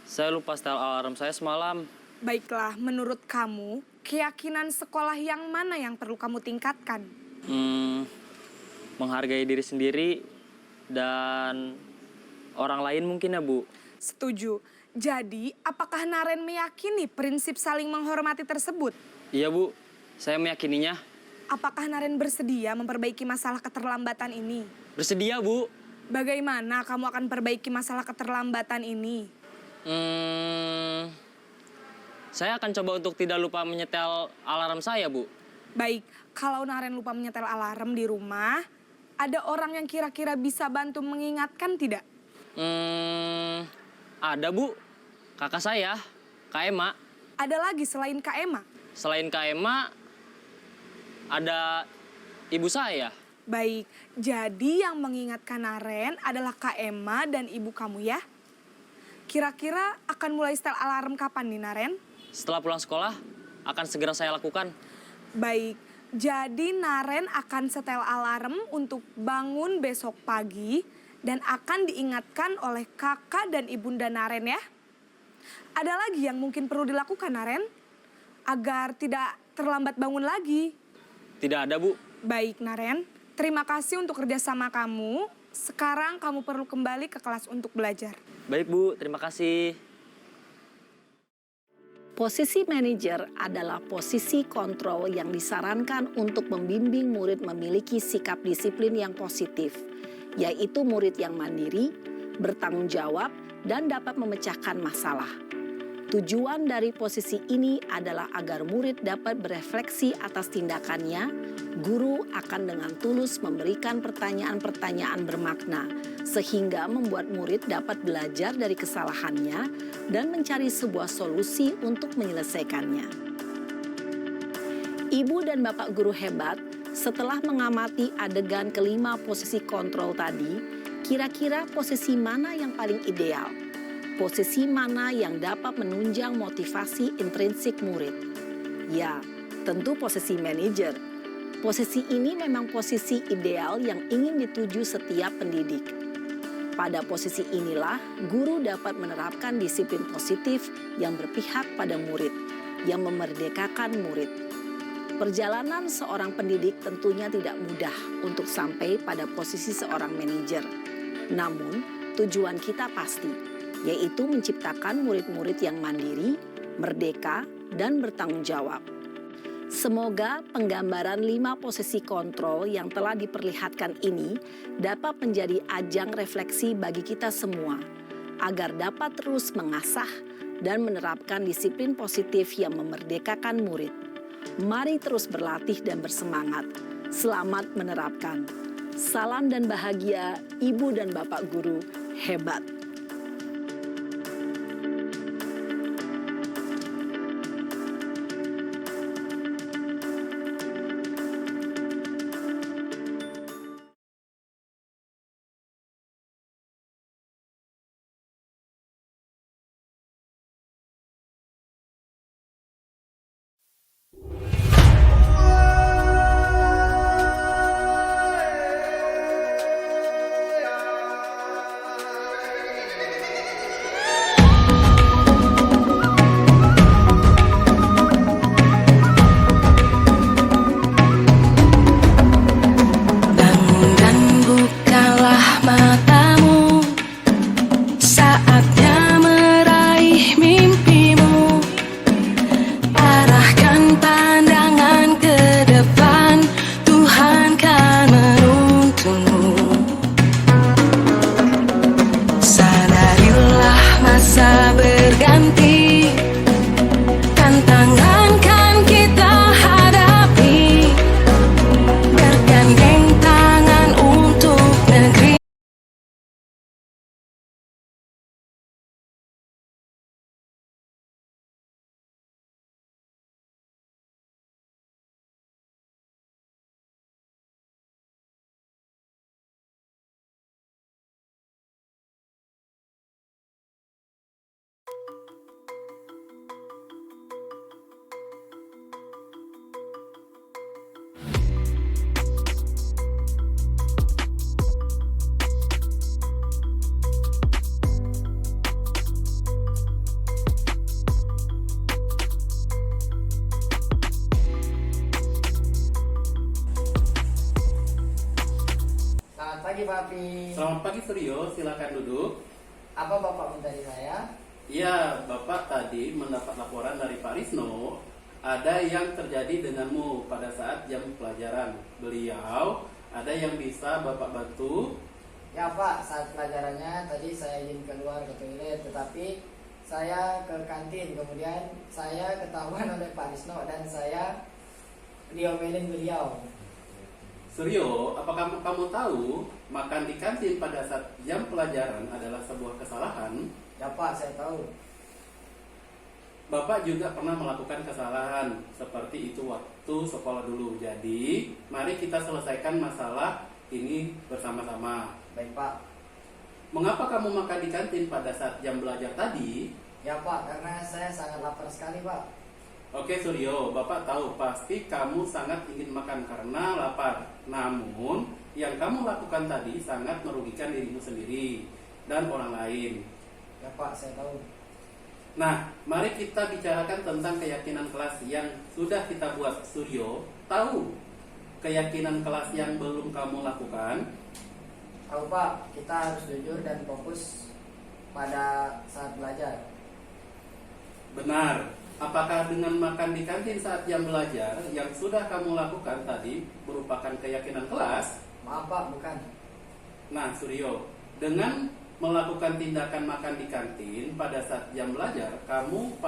Saya lupa setel alarm saya semalam. Baiklah, menurut kamu, keyakinan sekolah yang mana yang perlu kamu tingkatkan? Menghargai diri sendiri dan orang lain mungkin ya, Bu. Setuju. Jadi, apakah Naren meyakini prinsip saling menghormati tersebut? Iya, Bu. Saya meyakininya. Apakah Naren bersedia memperbaiki masalah keterlambatan ini? Bersedia, Bu. Bagaimana kamu akan perbaiki masalah keterlambatan ini? Saya akan coba untuk tidak lupa menyetel alarm saya, Bu. Baik, kalau Naren lupa menyetel alarm di rumah, ada orang yang kira-kira bisa bantu mengingatkan tidak? Ada, Bu. Kakak saya, Kak Ema. Ada lagi selain Kak Ema? Selain Kak Ema, ada ibu saya. Baik, jadi yang mengingatkan Naren adalah Kak Ema dan ibu kamu ya? Kira-kira akan mulai setel alarm kapan nih, Naren? Setelah pulang sekolah, akan segera saya lakukan. Baik, jadi Naren akan setel alarm untuk bangun besok pagi dan akan diingatkan oleh kakak dan ibunda Naren ya. Ada lagi yang mungkin perlu dilakukan, Naren? Agar tidak terlambat bangun lagi. Tidak ada, Bu. Baik, Naren. Terima kasih untuk kerjasama kamu. Sekarang kamu perlu kembali ke kelas untuk belajar. Baik, Bu. Terima kasih. Posisi manajer adalah posisi kontrol yang disarankan untuk membimbing murid memiliki sikap disiplin yang positif, yaitu murid yang mandiri, bertanggung jawab, dan dapat memecahkan masalah. Tujuan dari posisi ini adalah agar murid dapat berefleksi atas tindakannya. Guru akan dengan tulus memberikan pertanyaan-pertanyaan bermakna, sehingga membuat murid dapat belajar dari kesalahannya dan mencari sebuah solusi untuk menyelesaikannya. Ibu dan bapak guru hebat, setelah mengamati adegan kelima posisi kontrol tadi, kira-kira posisi mana yang paling ideal? Posisi mana yang dapat menunjang motivasi intrinsik murid? Ya, tentu posisi manajer. Posisi ini memang posisi ideal yang ingin dituju setiap pendidik. Pada posisi inilah, guru dapat menerapkan disiplin positif yang berpihak pada murid, yang memerdekakan murid. Perjalanan seorang pendidik tentunya tidak mudah untuk sampai pada posisi seorang manajer. Namun, tujuan kita pasti, yaitu menciptakan murid-murid yang mandiri, merdeka, dan bertanggung jawab. Semoga penggambaran 5 posisi kontrol yang telah diperlihatkan ini dapat menjadi ajang refleksi bagi kita semua, agar dapat terus mengasah dan menerapkan disiplin positif yang memerdekakan murid. Mari terus berlatih dan bersemangat. Selamat menerapkan. Salam dan bahagia, Ibu dan Bapak Guru hebat. Papi. Selamat pagi Suryo, silakan duduk. Apa Bapak minta dari saya? Iya, Bapak tadi mendapat laporan dari Pak Risno, ada yang terjadi denganmu pada saat jam pelajaran. Beliau ada yang bisa Bapak bantu? Ya Pak, saat pelajarannya tadi saya ingin keluar ke toilet, tetapi saya ke kantin, kemudian saya ketahuan oleh Pak Risno dan saya diomelin beliau. Suryo, apakah kamu tahu makan di kantin pada saat jam pelajaran adalah sebuah kesalahan? Ya Pak, saya tahu. Bapak juga pernah melakukan kesalahan seperti itu waktu sekolah dulu. Jadi, mari kita selesaikan masalah ini bersama-sama. Baik Pak. Mengapa kamu makan di kantin pada saat jam belajar tadi? Ya Pak, karena saya sangat lapar sekali Pak. Oke Suryo, Bapak tahu pasti kamu sangat ingin makan karena lapar. Namun, yang kamu lakukan tadi sangat merugikan dirimu sendiri dan orang lain. Ya Pak, saya tahu. Nah, mari kita bicarakan tentang keyakinan kelas yang sudah kita buat. Suryo, tahu keyakinan kelas yang belum kamu lakukan? Tahu Pak, kita harus jujur dan fokus pada saat belajar. Benar. Apakah dengan makan di kantin saat jam belajar yang sudah kamu lakukan tadi merupakan keyakinan kelas? Maaf Pak, bukan. Nah Suryo, dengan melakukan tindakan makan di kantin pada saat jam belajar, kamu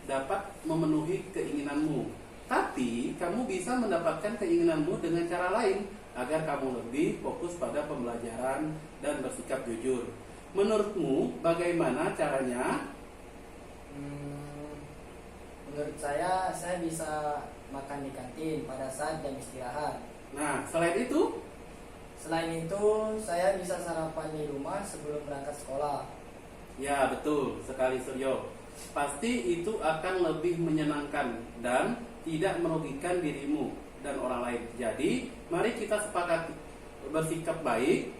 dapat memenuhi keinginanmu. Tapi kamu bisa mendapatkan keinginanmu dengan cara lain agar kamu lebih fokus pada pembelajaran dan bersikap jujur. Menurutmu bagaimana caranya? Menurut saya bisa makan di kantin pada saat jam istirahat. Nah, selain itu? Selain itu, saya bisa sarapan di rumah sebelum berangkat sekolah. Ya, betul sekali Suryo. Pasti itu akan lebih menyenangkan dan tidak merugikan dirimu dan orang lain. Jadi, mari kita sepakat bersikap baik,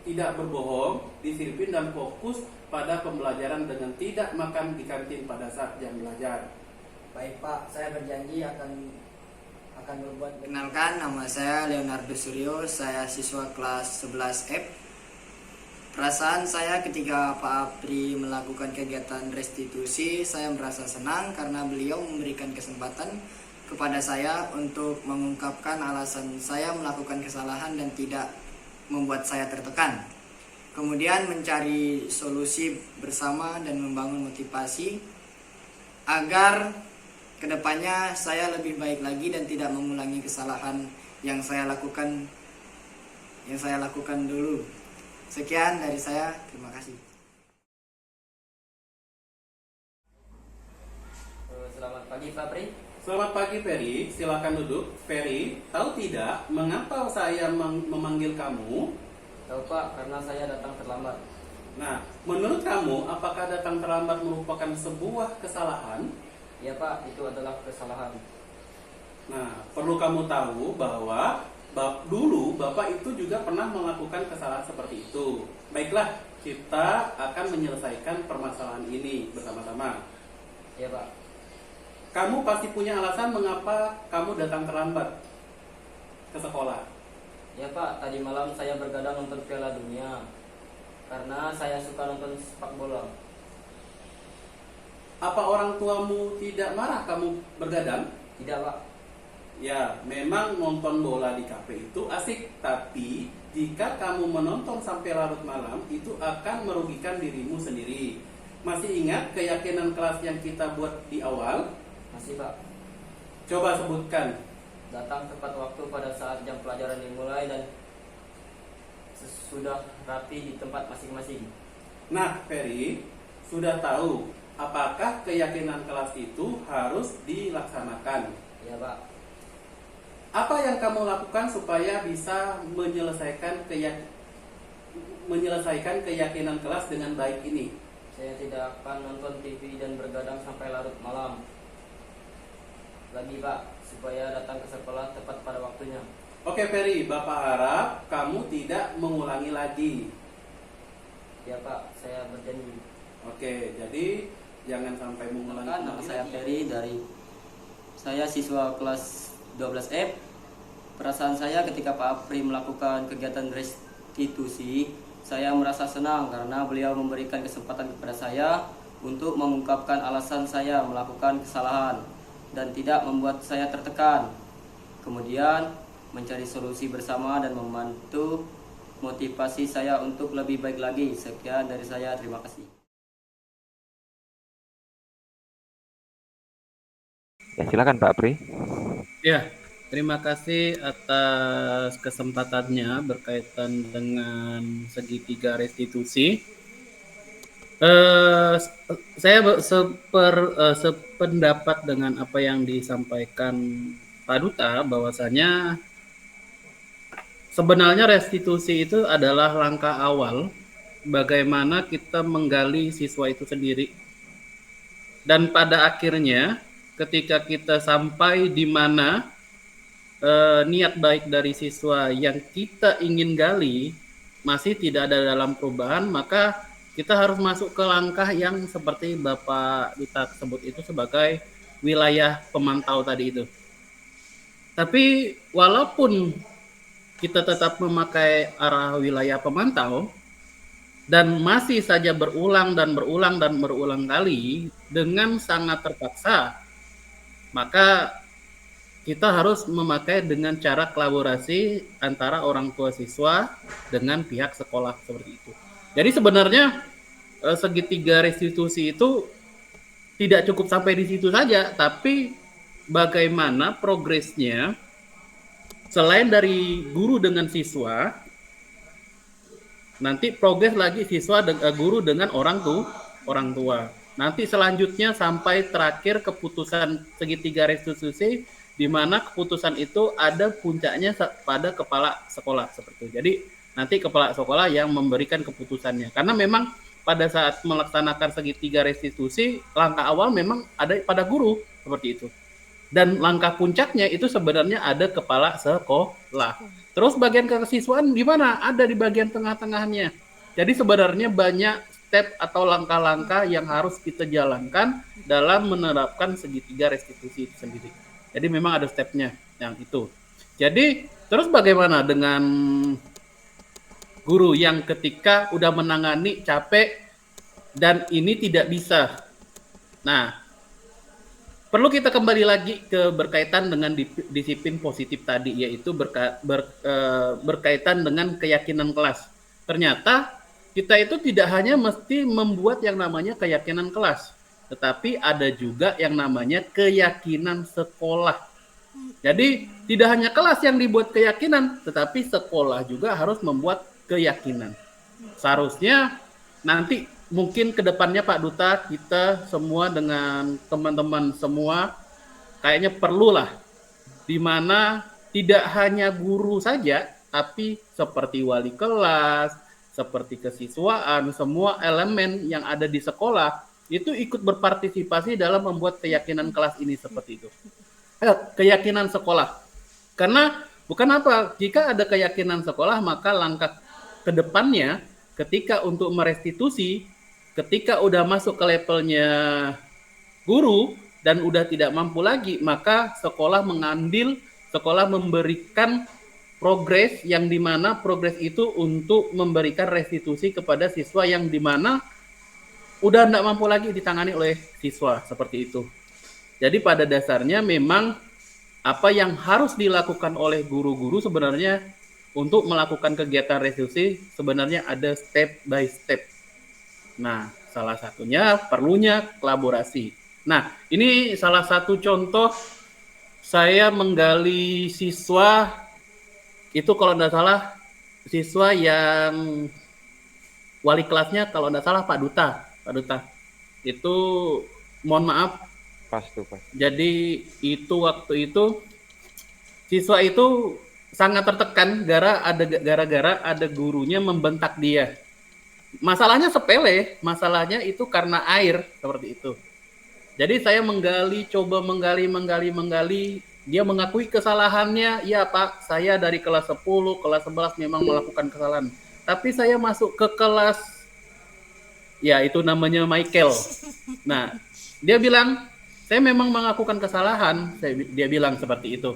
tidak berbohong, disiplin dan fokus pada pembelajaran dengan tidak makan di kantin pada saat jam belajar. Baik Pak, saya berjanji akan berbuat. Kenalkan, nama saya Leonardo Suryo, saya siswa kelas 11F. Perasaan saya ketika Pak Apri melakukan kegiatan restitusi, saya merasa senang karena beliau memberikan kesempatan kepada saya untuk mengungkapkan alasan saya melakukan kesalahan dan tidak membuat saya tertekan. Kemudian mencari solusi bersama dan membangun motivasi agar kedepannya saya lebih baik lagi dan tidak mengulangi kesalahan yang saya lakukan dulu. Sekian dari saya, terima kasih. Selamat pagi Pak Pri. Selamat pagi Ferry, silakan duduk. Ferry, tahu tidak mengapa saya memanggil kamu? Tahu Pak, karena saya datang terlambat. Nah, menurut kamu apakah datang terlambat merupakan sebuah kesalahan? Ya Pak, itu adalah kesalahan. Nah, perlu kamu tahu bahwa dulu Bapak itu juga pernah melakukan kesalahan seperti itu. Baiklah, kita akan menyelesaikan permasalahan ini bersama-sama. Ya Pak. Kamu pasti punya alasan mengapa kamu datang terlambat ke sekolah. Ya Pak, tadi malam saya bergadang nonton Piala Dunia karena saya suka nonton sepak bola. Apa orang tuamu tidak marah kamu bergadang? Tidak Pak. Ya, memang nonton bola di kafe itu asik, tapi jika kamu menonton sampai larut malam itu akan merugikan dirimu sendiri. Masih ingat keyakinan kelas yang kita buat di awal? Masih Pak. Coba sebutkan. Datang tepat waktu pada saat jam pelajaran dimulai dan sudah rapi di tempat masing-masing. Nah, Ferry, sudah tahu apakah keyakinan kelas itu harus dilaksanakan? Ya Pak. Apa yang kamu lakukan supaya bisa menyelesaikan keyakinan kelas dengan baik ini? Saya tidak akan nonton TV dan bergadang sampai larut malam lagi Pak, supaya datang ke sekolah tepat pada waktunya. Oke Ferry, Bapak harap kamu tidak mengulangi lagi. Ya Pak, saya berjanji. Oke, jadi jangan sampai mengulangi. Nama saya Ferry, saya siswa kelas 12F. Perasaan saya ketika Pak Apri melakukan kegiatan restitusi, saya merasa senang karena beliau memberikan kesempatan kepada saya untuk mengungkapkan alasan saya melakukan kesalahan dan tidak membuat saya tertekan. Kemudian mencari solusi bersama dan membantu motivasi saya untuk lebih baik lagi. Sekian dari saya, terima kasih. Ya, silakan Pak Apri. Ya, terima kasih atas kesempatannya berkaitan dengan segitiga restitusi. Saya sependapat dengan apa yang disampaikan Pak Duta, bahwasanya sebenarnya restitusi itu adalah langkah awal bagaimana kita menggali siswa itu sendiri. Dan pada akhirnya ketika kita sampai di mana niat baik dari siswa yang kita ingin gali masih tidak ada dalam perubahan, maka kita harus masuk ke langkah yang seperti Bapak Duta sebut itu sebagai wilayah pemantau tadi itu. Tapi walaupun kita tetap memakai arah wilayah pemantau dan masih saja berulang kali dengan sangat terpaksa, maka kita harus memakai dengan cara kolaborasi antara orang tua siswa dengan pihak sekolah seperti itu. Jadi sebenarnya segitiga restitusi itu tidak cukup sampai di situ saja, tapi bagaimana progresnya selain dari guru dengan siswa, nanti progres lagi siswa guru dengan orang tua. Nanti selanjutnya sampai terakhir keputusan segitiga restitusi, di mana keputusan itu ada puncaknya pada kepala sekolah seperti itu. Jadi nanti kepala sekolah yang memberikan keputusannya. Karena memang pada saat melaksanakan segitiga restitusi, langkah awal memang ada pada guru seperti itu. Dan langkah puncaknya itu sebenarnya ada kepala sekolah. Terus bagian kesiswaan di mana? Ada di bagian tengah-tengahnya. Jadi sebenarnya banyak step atau langkah-langkah yang harus kita jalankan dalam menerapkan segitiga restitusi itu sendiri. Jadi memang ada stepnya yang itu. Jadi terus bagaimana dengan guru yang ketika udah menangani capek dan ini tidak bisa. Nah, perlu kita kembali lagi ke berkaitan dengan disiplin positif tadi, yaitu berkaitan dengan keyakinan kelas. Ternyata kita itu tidak hanya mesti membuat yang namanya keyakinan kelas, tetapi ada juga yang namanya keyakinan sekolah. Jadi tidak hanya kelas yang dibuat keyakinan, tetapi sekolah juga harus membuat keyakinan. Seharusnya nanti mungkin ke depannya Pak Duta, kita semua dengan teman-teman semua kayaknya perlulah di mana tidak hanya guru saja, tapi seperti wali kelas, seperti kesiswaan, semua elemen yang ada di sekolah itu ikut berpartisipasi dalam membuat keyakinan kelas ini seperti itu. Keyakinan sekolah. Karena bukan apa, jika ada keyakinan sekolah, maka langkah ke depannya ketika untuk merestitusi, ketika udah masuk ke levelnya guru dan udah tidak mampu lagi, maka sekolah memberikan progres yang dimana progres itu untuk memberikan restitusi kepada siswa yang dimana udah tidak mampu lagi ditangani oleh siswa, seperti itu. Jadi pada dasarnya memang apa yang harus dilakukan oleh guru-guru sebenarnya untuk melakukan kegiatan restitusi sebenarnya ada step by step. Nah, salah satunya perlunya kolaborasi. Nah, ini salah satu contoh saya menggali siswa, itu kalau tidak salah siswa yang wali kelasnya kalau tidak salah Pak Duta. Itu mohon maaf. Pas. Jadi itu waktu itu siswa itu sangat tertekan gara-gara ada gurunya membentak dia. Masalahnya sepele, masalahnya itu karena air, seperti itu. Jadi saya coba menggali, dia mengakui kesalahannya, ya Pak, saya dari kelas 10, kelas 11 memang melakukan kesalahan. Tapi saya masuk ke kelas, ya itu namanya Michael. Nah, dia bilang, saya memang melakukan kesalahan, dia bilang seperti itu.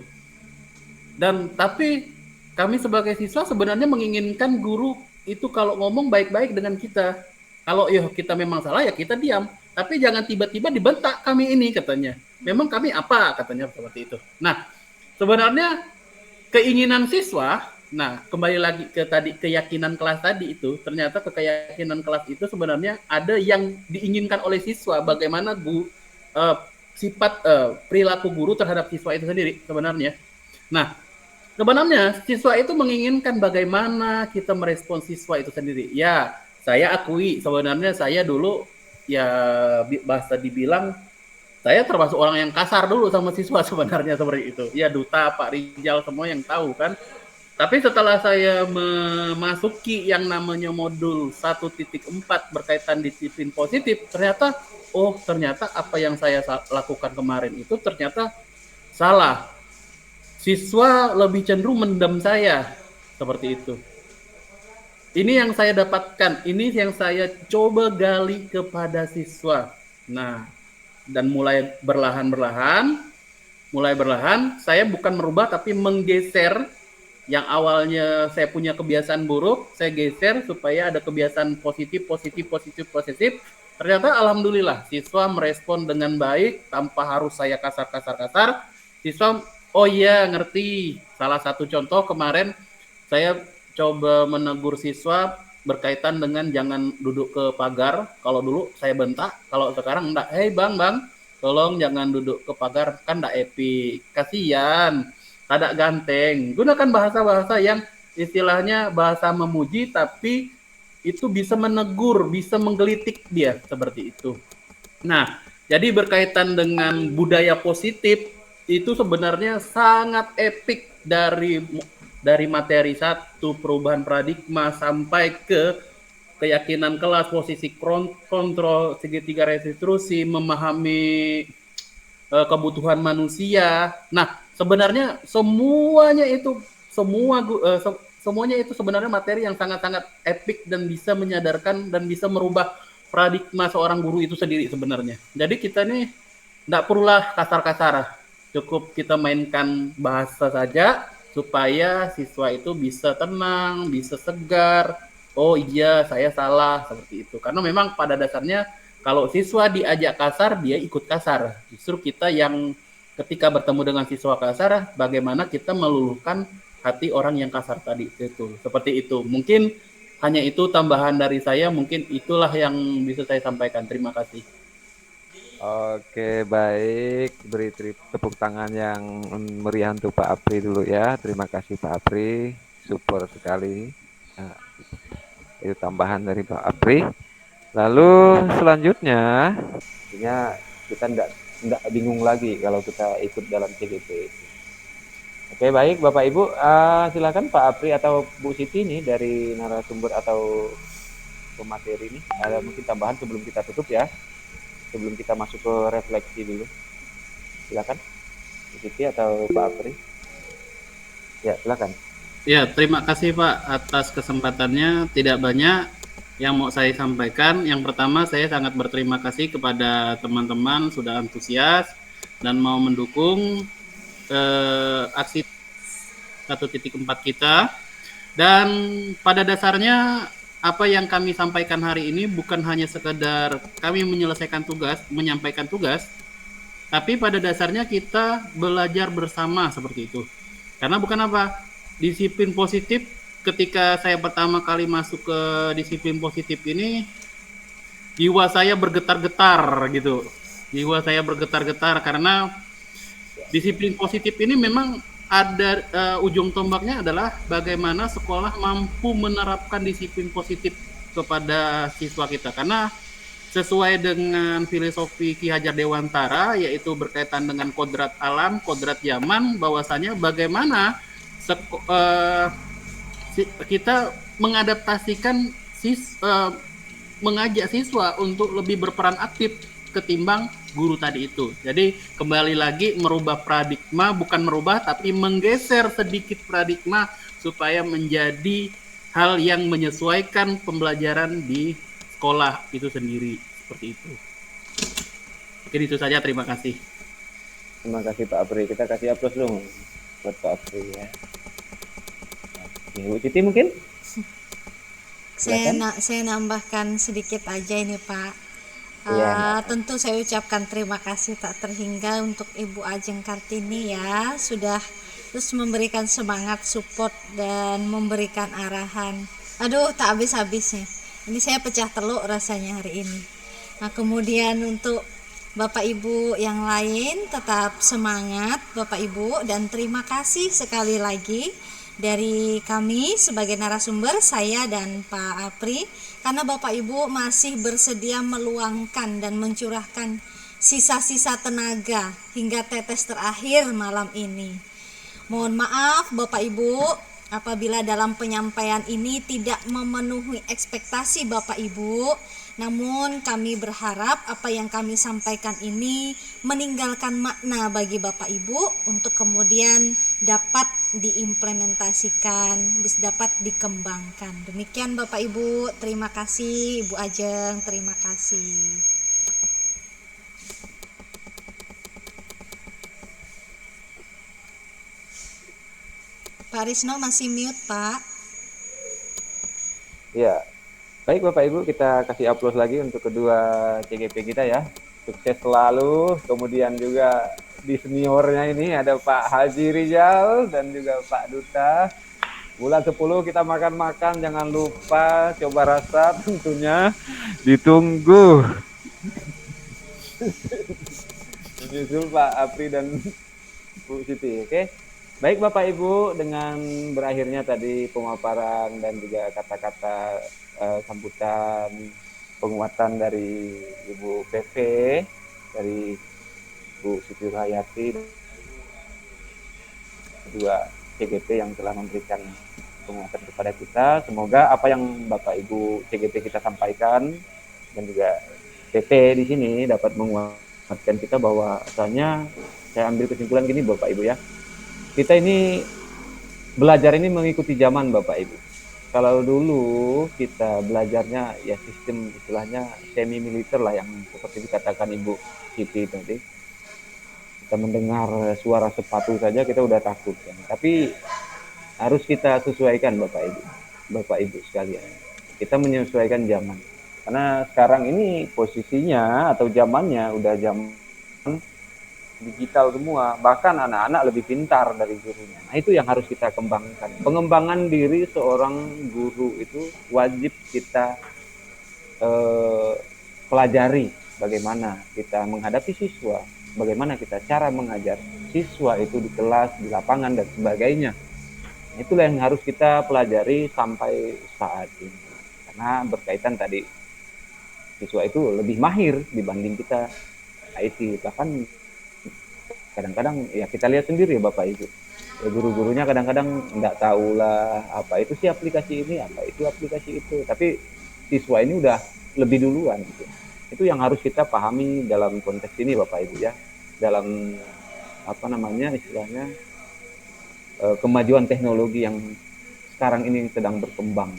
Dan tapi kami sebagai siswa sebenarnya menginginkan guru itu kalau ngomong baik-baik dengan kita. Kalau kita memang salah ya kita diam. Tapi jangan tiba-tiba dibentak kami ini, katanya. Memang kami apa, katanya seperti itu. Nah, sebenarnya keinginan siswa, nah kembali lagi ke tadi keyakinan kelas tadi itu, ternyata keyakinan kelas itu sebenarnya ada yang diinginkan oleh siswa, bagaimana sifat perilaku guru terhadap siswa itu sendiri sebenarnya. Nah, sebenarnya siswa itu menginginkan bagaimana kita merespons siswa itu sendiri. Ya, saya akui sebenarnya saya dulu ya bahasa dibilang saya termasuk orang yang kasar dulu sama siswa sebenarnya seperti itu. Ya Duta, Pak Rijal semua yang tahu kan. Tapi setelah saya memasuki yang namanya modul 1.4 berkaitan disiplin positif, ternyata apa yang saya lakukan kemarin itu ternyata salah. Siswa lebih cenderung mendam saya, seperti itu. Ini yang saya dapatkan, ini yang saya coba gali kepada siswa. Nah, dan mulai berlahan, saya bukan merubah tapi menggeser yang awalnya saya punya kebiasaan buruk, saya geser supaya ada kebiasaan positif. Ternyata alhamdulillah siswa merespon dengan baik tanpa harus saya kasar. Siswa oh iya ngerti. Salah satu contoh kemarin saya coba menegur siswa berkaitan dengan jangan duduk ke pagar. Kalau dulu saya bentak, kalau sekarang enggak. Hei bang, tolong jangan duduk ke pagar, kan enggak epic. Kasihan, tidak ganteng. Gunakan bahasa-bahasa yang istilahnya bahasa memuji tapi itu bisa menegur, bisa menggelitik dia, seperti itu. Nah, jadi berkaitan dengan budaya positif, itu sebenarnya sangat epik dari materi 1, perubahan paradigma, sampai ke keyakinan kelas, posisi kontrol, segitiga restitusi, memahami kebutuhan manusia. Nah, sebenarnya semuanya itu sebenarnya materi yang sangat-sangat epik dan bisa menyadarkan dan bisa merubah paradigma seorang guru itu sendiri sebenarnya. Jadi kita ini tidak perlulah kasar-kasar, cukup kita mainkan bahasa saja supaya siswa itu bisa tenang, bisa segar. Oh iya, saya salah, seperti itu. Karena memang pada dasarnya Kalau siswa diajak kasar, dia ikut kasar. Justru kita yang ketika bertemu dengan siswa kasar, bagaimana kita meluluhkan hati orang yang kasar tadi itu. Seperti itu. Mungkin hanya itu tambahan dari saya, mungkin itulah yang bisa saya sampaikan. Terima kasih. Oke, baik. Beri tepuk tangan yang meriah untuk Pak Apri dulu ya. Terima kasih Pak Apri, support sekali. Nah, itu tambahan dari Pak Apri. Lalu selanjutnya, artinya kita enggak bingung lagi kalau kita ikut dalam CGP. Oke, baik Bapak Ibu, silakan Pak Apri atau Bu Siti nih dari narasumber atau pemateri ini. Ada mungkin tambahan sebelum kita tutup ya. Sebelum kita masuk ke refleksi dulu. Silakan Bu Siti atau Pak Apri. Ya, silakan. Ya, terima kasih Pak atas kesempatannya. Tidak banyak yang mau saya sampaikan. Yang pertama, saya sangat berterima kasih kepada teman-teman sudah antusias dan mau mendukung aksi 1.4 kita. Dan pada dasarnya apa yang kami sampaikan hari ini bukan hanya sekedar kami menyelesaikan tugas, menyampaikan tugas, tapi pada dasarnya kita belajar bersama seperti itu. Karena bukan apa? Disiplin positif. Ketika saya pertama kali masuk ke disiplin positif ini, jiwa saya bergetar-getar gitu. Jiwa saya bergetar-getar karena disiplin positif ini memang ada ujung tombaknya adalah bagaimana sekolah mampu menerapkan disiplin positif kepada siswa kita. Karena sesuai dengan filosofi Ki Hajar Dewantara, yaitu berkaitan dengan kodrat alam, kodrat zaman, bahwasanya bagaimana kita mengadaptasikan mengajak siswa untuk lebih berperan aktif ketimbang guru tadi itu. Jadi kembali lagi merubah paradigma, bukan merubah tapi menggeser sedikit paradigma supaya menjadi hal yang menyesuaikan pembelajaran di sekolah itu sendiri. Seperti itu. Mungkin itu saja, terima kasih. Terima kasih Pak Apri. Kita kasih aplaus dong buat Pak Apri ya. Bu Siti mungkin? Saya nambahkan sedikit aja ini Pak. Tentu saya ucapkan terima kasih tak terhingga untuk Ibu Ajeng Kartini ya, sudah terus memberikan semangat, support dan memberikan arahan. Aduh, tak habis-habisnya. Ini saya pecah telur rasanya hari ini. Nah, kemudian untuk Bapak Ibu yang lain tetap semangat Bapak Ibu, dan terima kasih sekali lagi dari kami sebagai narasumber, saya dan Pak Apri, karena Bapak Ibu masih bersedia meluangkan dan mencurahkan sisa-sisa tenaga hingga tetes terakhir malam ini. Mohon maaf Bapak Ibu apabila dalam penyampaian ini tidak memenuhi ekspektasi Bapak Ibu, namun kami berharap apa yang kami sampaikan ini meninggalkan makna bagi Bapak Ibu untuk kemudian dapat diimplementasikan, dapat dikembangkan. Demikian Bapak Ibu, terima kasih. Ibu Ajeng, terima kasih. Pak Risno masih mute, Pak. Ya. Baik Bapak Ibu, kita kasih aplaus lagi untuk kedua CGP kita ya. Sukses selalu. Kemudian juga di seniornya ini ada Pak Haji Rizal dan juga Pak Duta. Bulan 10 kita makan-makan, jangan lupa coba rasa tentunya. Ditunggu. Menyusul Pak Apri dan Bu Siti, oke? Baik Bapak Ibu, dengan berakhirnya tadi pemaparan dan juga kata-kata sambutan penguatan dari Ibu PV, dari Bu Siti Hayati, kedua CGP yang telah memberikan penguatan kepada kita. Semoga apa yang Bapak Ibu CGP kita sampaikan dan juga PP di sini dapat menguatkan kita bahwa asalnya saya ambil kesimpulan gini Bapak Ibu ya. Kita ini belajar ini mengikuti zaman Bapak Ibu. Kalau dulu kita belajarnya ya sistem istilahnya semi militer lah, yang seperti dikatakan Ibu Siti tadi. Kita mendengar suara sepatu saja kita udah takut kan. Tapi harus kita sesuaikan Bapak Ibu sekalian. Kita menyesuaikan zaman. Karena sekarang ini posisinya atau zamannya udah zaman digital semua, bahkan anak-anak lebih pintar dari gurunya. Nah, itu yang harus kita kembangkan. Pengembangan diri seorang guru itu wajib kita pelajari bagaimana kita menghadapi siswa, bagaimana kita cara mengajar siswa itu di kelas, di lapangan, dan sebagainya. Itulah yang harus kita pelajari sampai saat ini. Karena berkaitan tadi, siswa itu lebih mahir dibanding kita IT. Bahkan kadang-kadang ya kita lihat sendiri ya Bapak Ibu. Ya, guru-gurunya kadang-kadang nggak tahu lah apa itu sih aplikasi ini, apa itu aplikasi itu. Tapi siswa ini udah lebih duluan gitu. Itu yang harus kita pahami dalam konteks ini Bapak Ibu ya. Dalam istilahnya kemajuan teknologi yang sekarang ini sedang berkembang.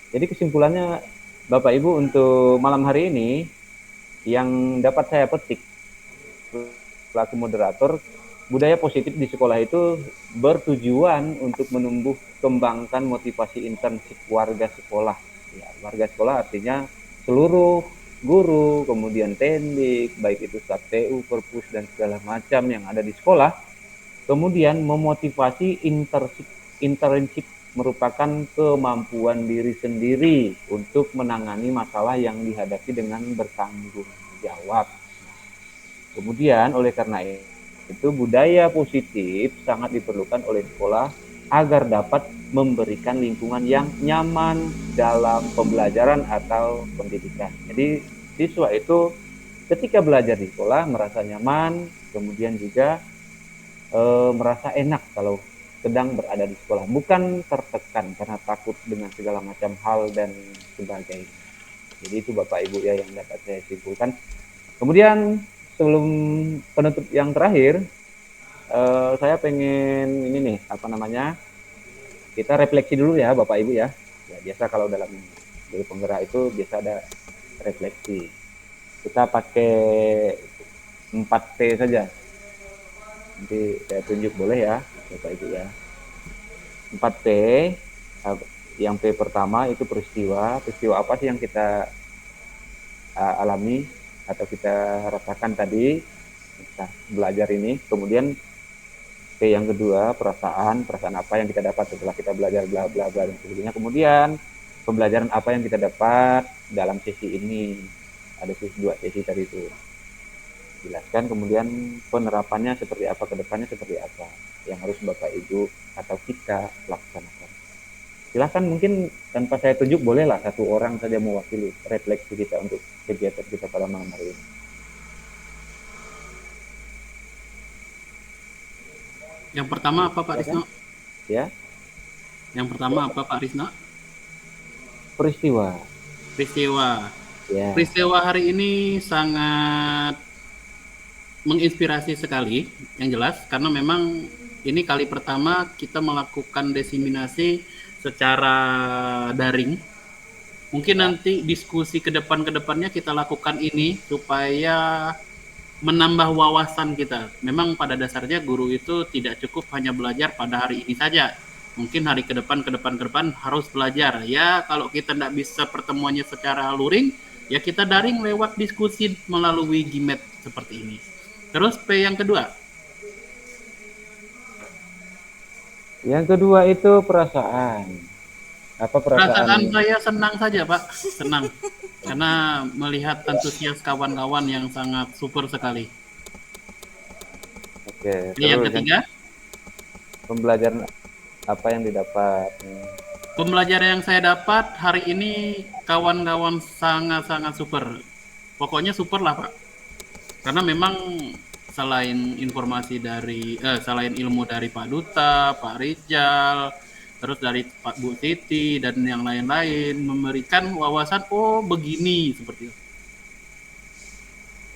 Jadi kesimpulannya Bapak Ibu untuk malam hari ini yang dapat saya petik selaku moderator, budaya positif di sekolah itu bertujuan untuk menumbuh kembangkan motivasi intrinsik warga sekolah. Ya, warga sekolah artinya seluruh guru, kemudian tendik, baik itu staf TU, perpus, dan segala macam yang ada di sekolah, kemudian memotivasi intrinsik merupakan kemampuan diri sendiri untuk menangani masalah yang dihadapi dengan bertanggung jawab. Kemudian oleh karena itu budaya positif sangat diperlukan oleh sekolah agar dapat memberikan lingkungan yang nyaman dalam pembelajaran atau pendidikan. Jadi siswa itu ketika belajar di sekolah merasa nyaman, kemudian juga merasa enak kalau sedang berada di sekolah, bukan tertekan karena takut dengan segala macam hal dan sebagainya. Jadi itu Bapak Ibu ya yang dapat saya simpulkan. Kemudian sebelum penutup yang terakhir, saya pengen ini nih kita refleksi dulu ya Bapak Ibu ya. Ya biasa kalau dalam guru penggerak itu biasa ada refleksi. Kita pakai 4P saja. Nanti saya tunjuk boleh ya Bapak Ibu ya. 4P, yang P pertama itu peristiwa apa sih yang kita alami atau kita rasakan tadi kita belajar ini. Kemudian P yang kedua, perasaan apa yang kita dapat setelah kita belajar bla bla bla dan sebagainya. Kemudian pembelajaran apa yang kita dapat dalam sesi ini. Ada dua sesi tadi itu jelaskan, kemudian penerapannya seperti apa, ke depannya seperti apa yang harus Bapak Ibu atau kita laksanakan. Silakan, mungkin tanpa saya tunjuk bolehlah satu orang saja mewakili refleksi kita untuk kegiatan kita pada malam hari ini. Yang pertama apa Pak Risno? Ya. Yang pertama apa Pak Risno? Peristiwa. Ya. Peristiwa hari ini sangat menginspirasi sekali, yang jelas, karena memang ini kali pertama kita melakukan diseminasi secara daring. Mungkin nanti diskusi ke depannya kita lakukan ini supaya menambah wawasan kita. Memang pada dasarnya guru itu tidak cukup hanya belajar pada hari ini saja. Mungkin hari ke depan harus belajar. Ya kalau kita tidak bisa pertemuannya secara luring, ya kita daring lewat diskusi melalui Gimet seperti ini. Terus P yang kedua. Yang kedua itu perasaan. Apa perasaan? Saya senang saja Pak, senang. Karena melihat antusias kawan-kawan yang sangat super sekali. Oke. Yang ketiga. Pembelajaran apa yang didapat? Pembelajaran yang saya dapat hari ini kawan-kawan sangat-sangat super. Pokoknya super lah Pak. Karena memang selain informasi selain ilmu dari Pak Duta, Pak Rijal, terus dari Pak Bu Titi dan yang lain-lain memberikan wawasan begini seperti itu.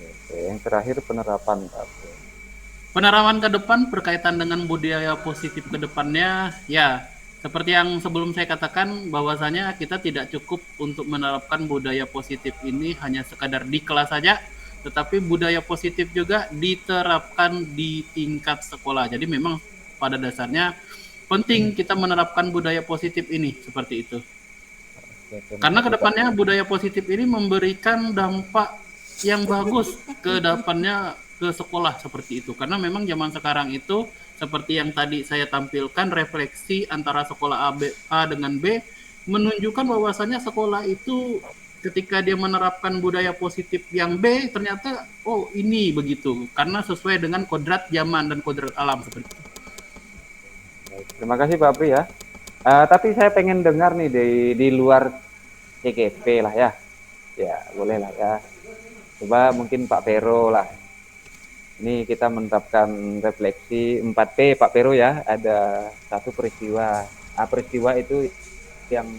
Oke, yang terakhir penerapan Pak. Penerapan ke depan berkaitan dengan budaya positif ke depannya ya seperti yang sebelum saya katakan bahwasanya kita tidak cukup untuk menerapkan budaya positif ini hanya sekadar di kelas saja, tetapi budaya positif juga diterapkan di tingkat sekolah. Jadi memang pada dasarnya penting kita menerapkan budaya positif ini seperti itu. terima Karena kasih, Pak. kedepannya budaya positif ini memberikan dampak yang bagus ke depannya ke sekolah seperti itu. Karena memang zaman sekarang itu seperti yang tadi saya tampilkan refleksi antara sekolah A dengan B menunjukkan bahwasannya sekolah itu ketika dia menerapkan budaya positif yang B ternyata oh ini begitu karena sesuai dengan kodrat zaman dan kodrat alam seperti itu. Baik, terima kasih Pak Apri ya. Tapi saya pengen dengar nih di luar CGP lah ya. Ya, boleh lah ya. Coba mungkin Pak Pero lah. Ini kita menerapkan refleksi 4P Pak Pero ya. Ada satu peristiwa. Peristiwa itu yang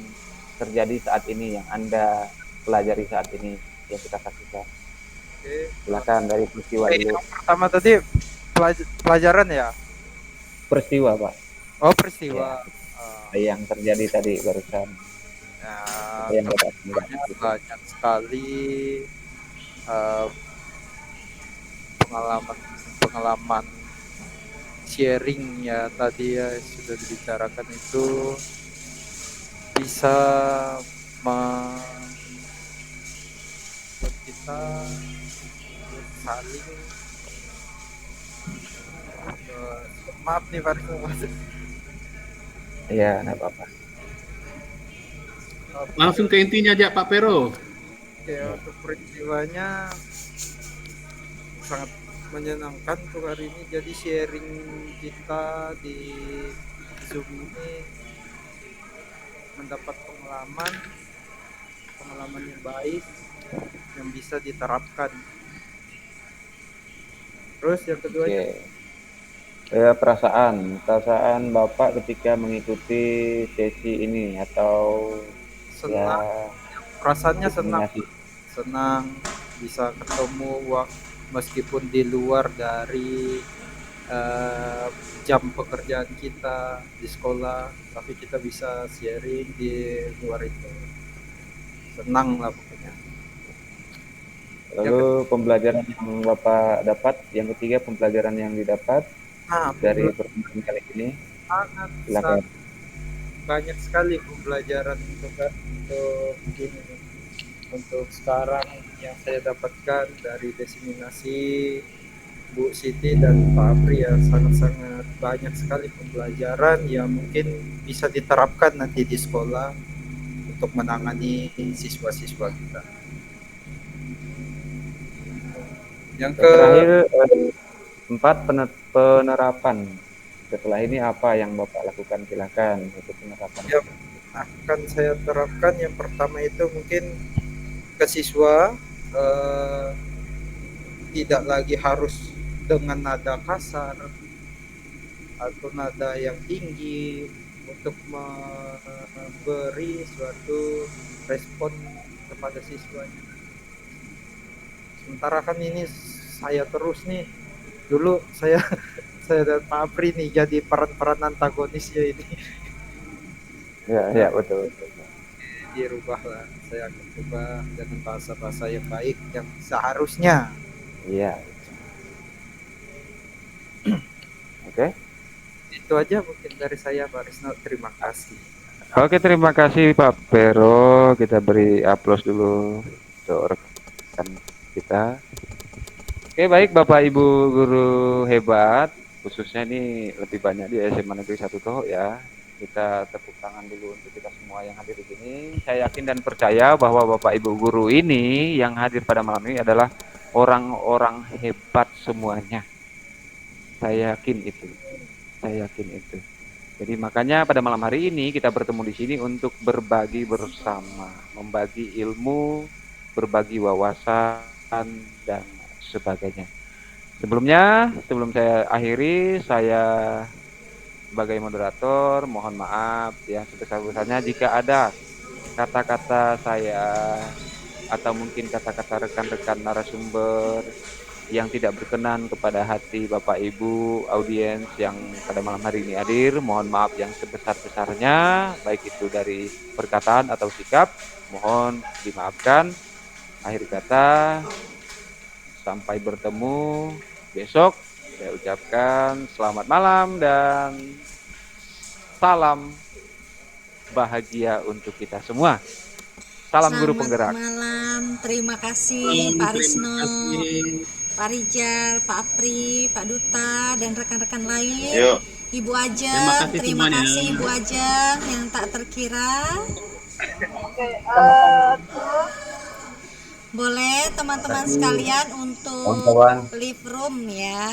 terjadi saat ini, yang Anda pelajari saat ini, yang kita saksikan. Oke. Silakan dari peristiwa dulu. Yang pertama tadi pelajaran ya? Peristiwa Pak. Oh peristiwa. Ya, yang terjadi tadi barusan. Nah, yang banyak sekali pengalaman sharing ya tadi ya sudah dibicarakan itu bisa membuat kita saling maaf nih Faris. Iya, enggak apa-apa. Langsung ke intinya aja Pak Pero. Ya, untuk peristiwanya sangat menyenangkan untuk hari ini. Jadi sharing kita di Zoom ini mendapat pengalaman yang baik yang bisa diterapkan. Terus yang kedua perasaan Bapak ketika mengikuti sesi ini atau senang, perasaannya senang bisa ketemu meskipun di luar dari jam pekerjaan kita di sekolah, tapi kita bisa sharing di luar itu, senang lah pokoknya. Lalu pembelajaran yang Bapak dapat, yang ketiga pembelajaran yang didapat dari pertemuan kali ini. Sangat banyak sekali pembelajaran untuk sekarang yang saya dapatkan dari diseminasi Bu Siti dan Pak Apri ya, sangat-sangat banyak sekali pembelajaran yang mungkin bisa diterapkan nanti di sekolah untuk menangani siswa-siswa kita. Yang terakhir 4 penerapan. Setelah ini apa yang Bapak lakukan? Silakan untuk penerapan. Yang akan saya terapkan yang pertama itu mungkin ke siswa tidak lagi harus dengan nada kasar atau nada yang tinggi untuk memberi suatu respon kepada siswanya. Sementara kan ini saya terus nih, dulu saya dan Pak Apri nih jadi peran antagonisnya ini. Ya betul. Dirubahlah, saya akan coba dengan bahasa-bahasa yang baik yang seharusnya. Iya. Oke. Itu aja mungkin dari saya Pak Risno, terima kasih. Oke, terima kasih Pak Pero. Kita beri aplaus dulu untuk rekan kita. Oke, baik Bapak Ibu guru hebat, khususnya ini lebih banyak di SMA Negeri 1 Toho ya. Kita tepuk tangan dulu untuk kita semua yang hadir di sini. Saya yakin dan percaya bahwa Bapak Ibu guru ini yang hadir pada malam ini adalah orang-orang hebat semuanya. Saya yakin itu. Jadi makanya pada malam hari ini kita bertemu di sini untuk berbagi bersama, membagi ilmu, berbagi wawasan dan sebagainya. Sebelum saya akhiri, saya sebagai moderator mohon maaf yang sebesar-besarnya jika ada kata-kata saya atau mungkin kata-kata rekan-rekan narasumber yang tidak berkenan kepada hati Bapak Ibu audiens yang pada malam hari ini hadir, mohon maaf yang sebesar-besarnya, baik itu dari perkataan atau sikap, mohon dimaafkan. Akhir kata, sampai bertemu besok, saya ucapkan selamat malam dan salam bahagia untuk kita semua. Salam guru penggerak. Malam, terima kasih Pak Risno, Pak Rijal, Pak Apri, Pak Duta, dan rekan-rekan lain. Yuk. Ibu Ajeng, terima semuanya. kasih Ibu Ajeng yang tak terkira. Boleh teman-teman sekalian untuk Kawan-kawan. live room ya.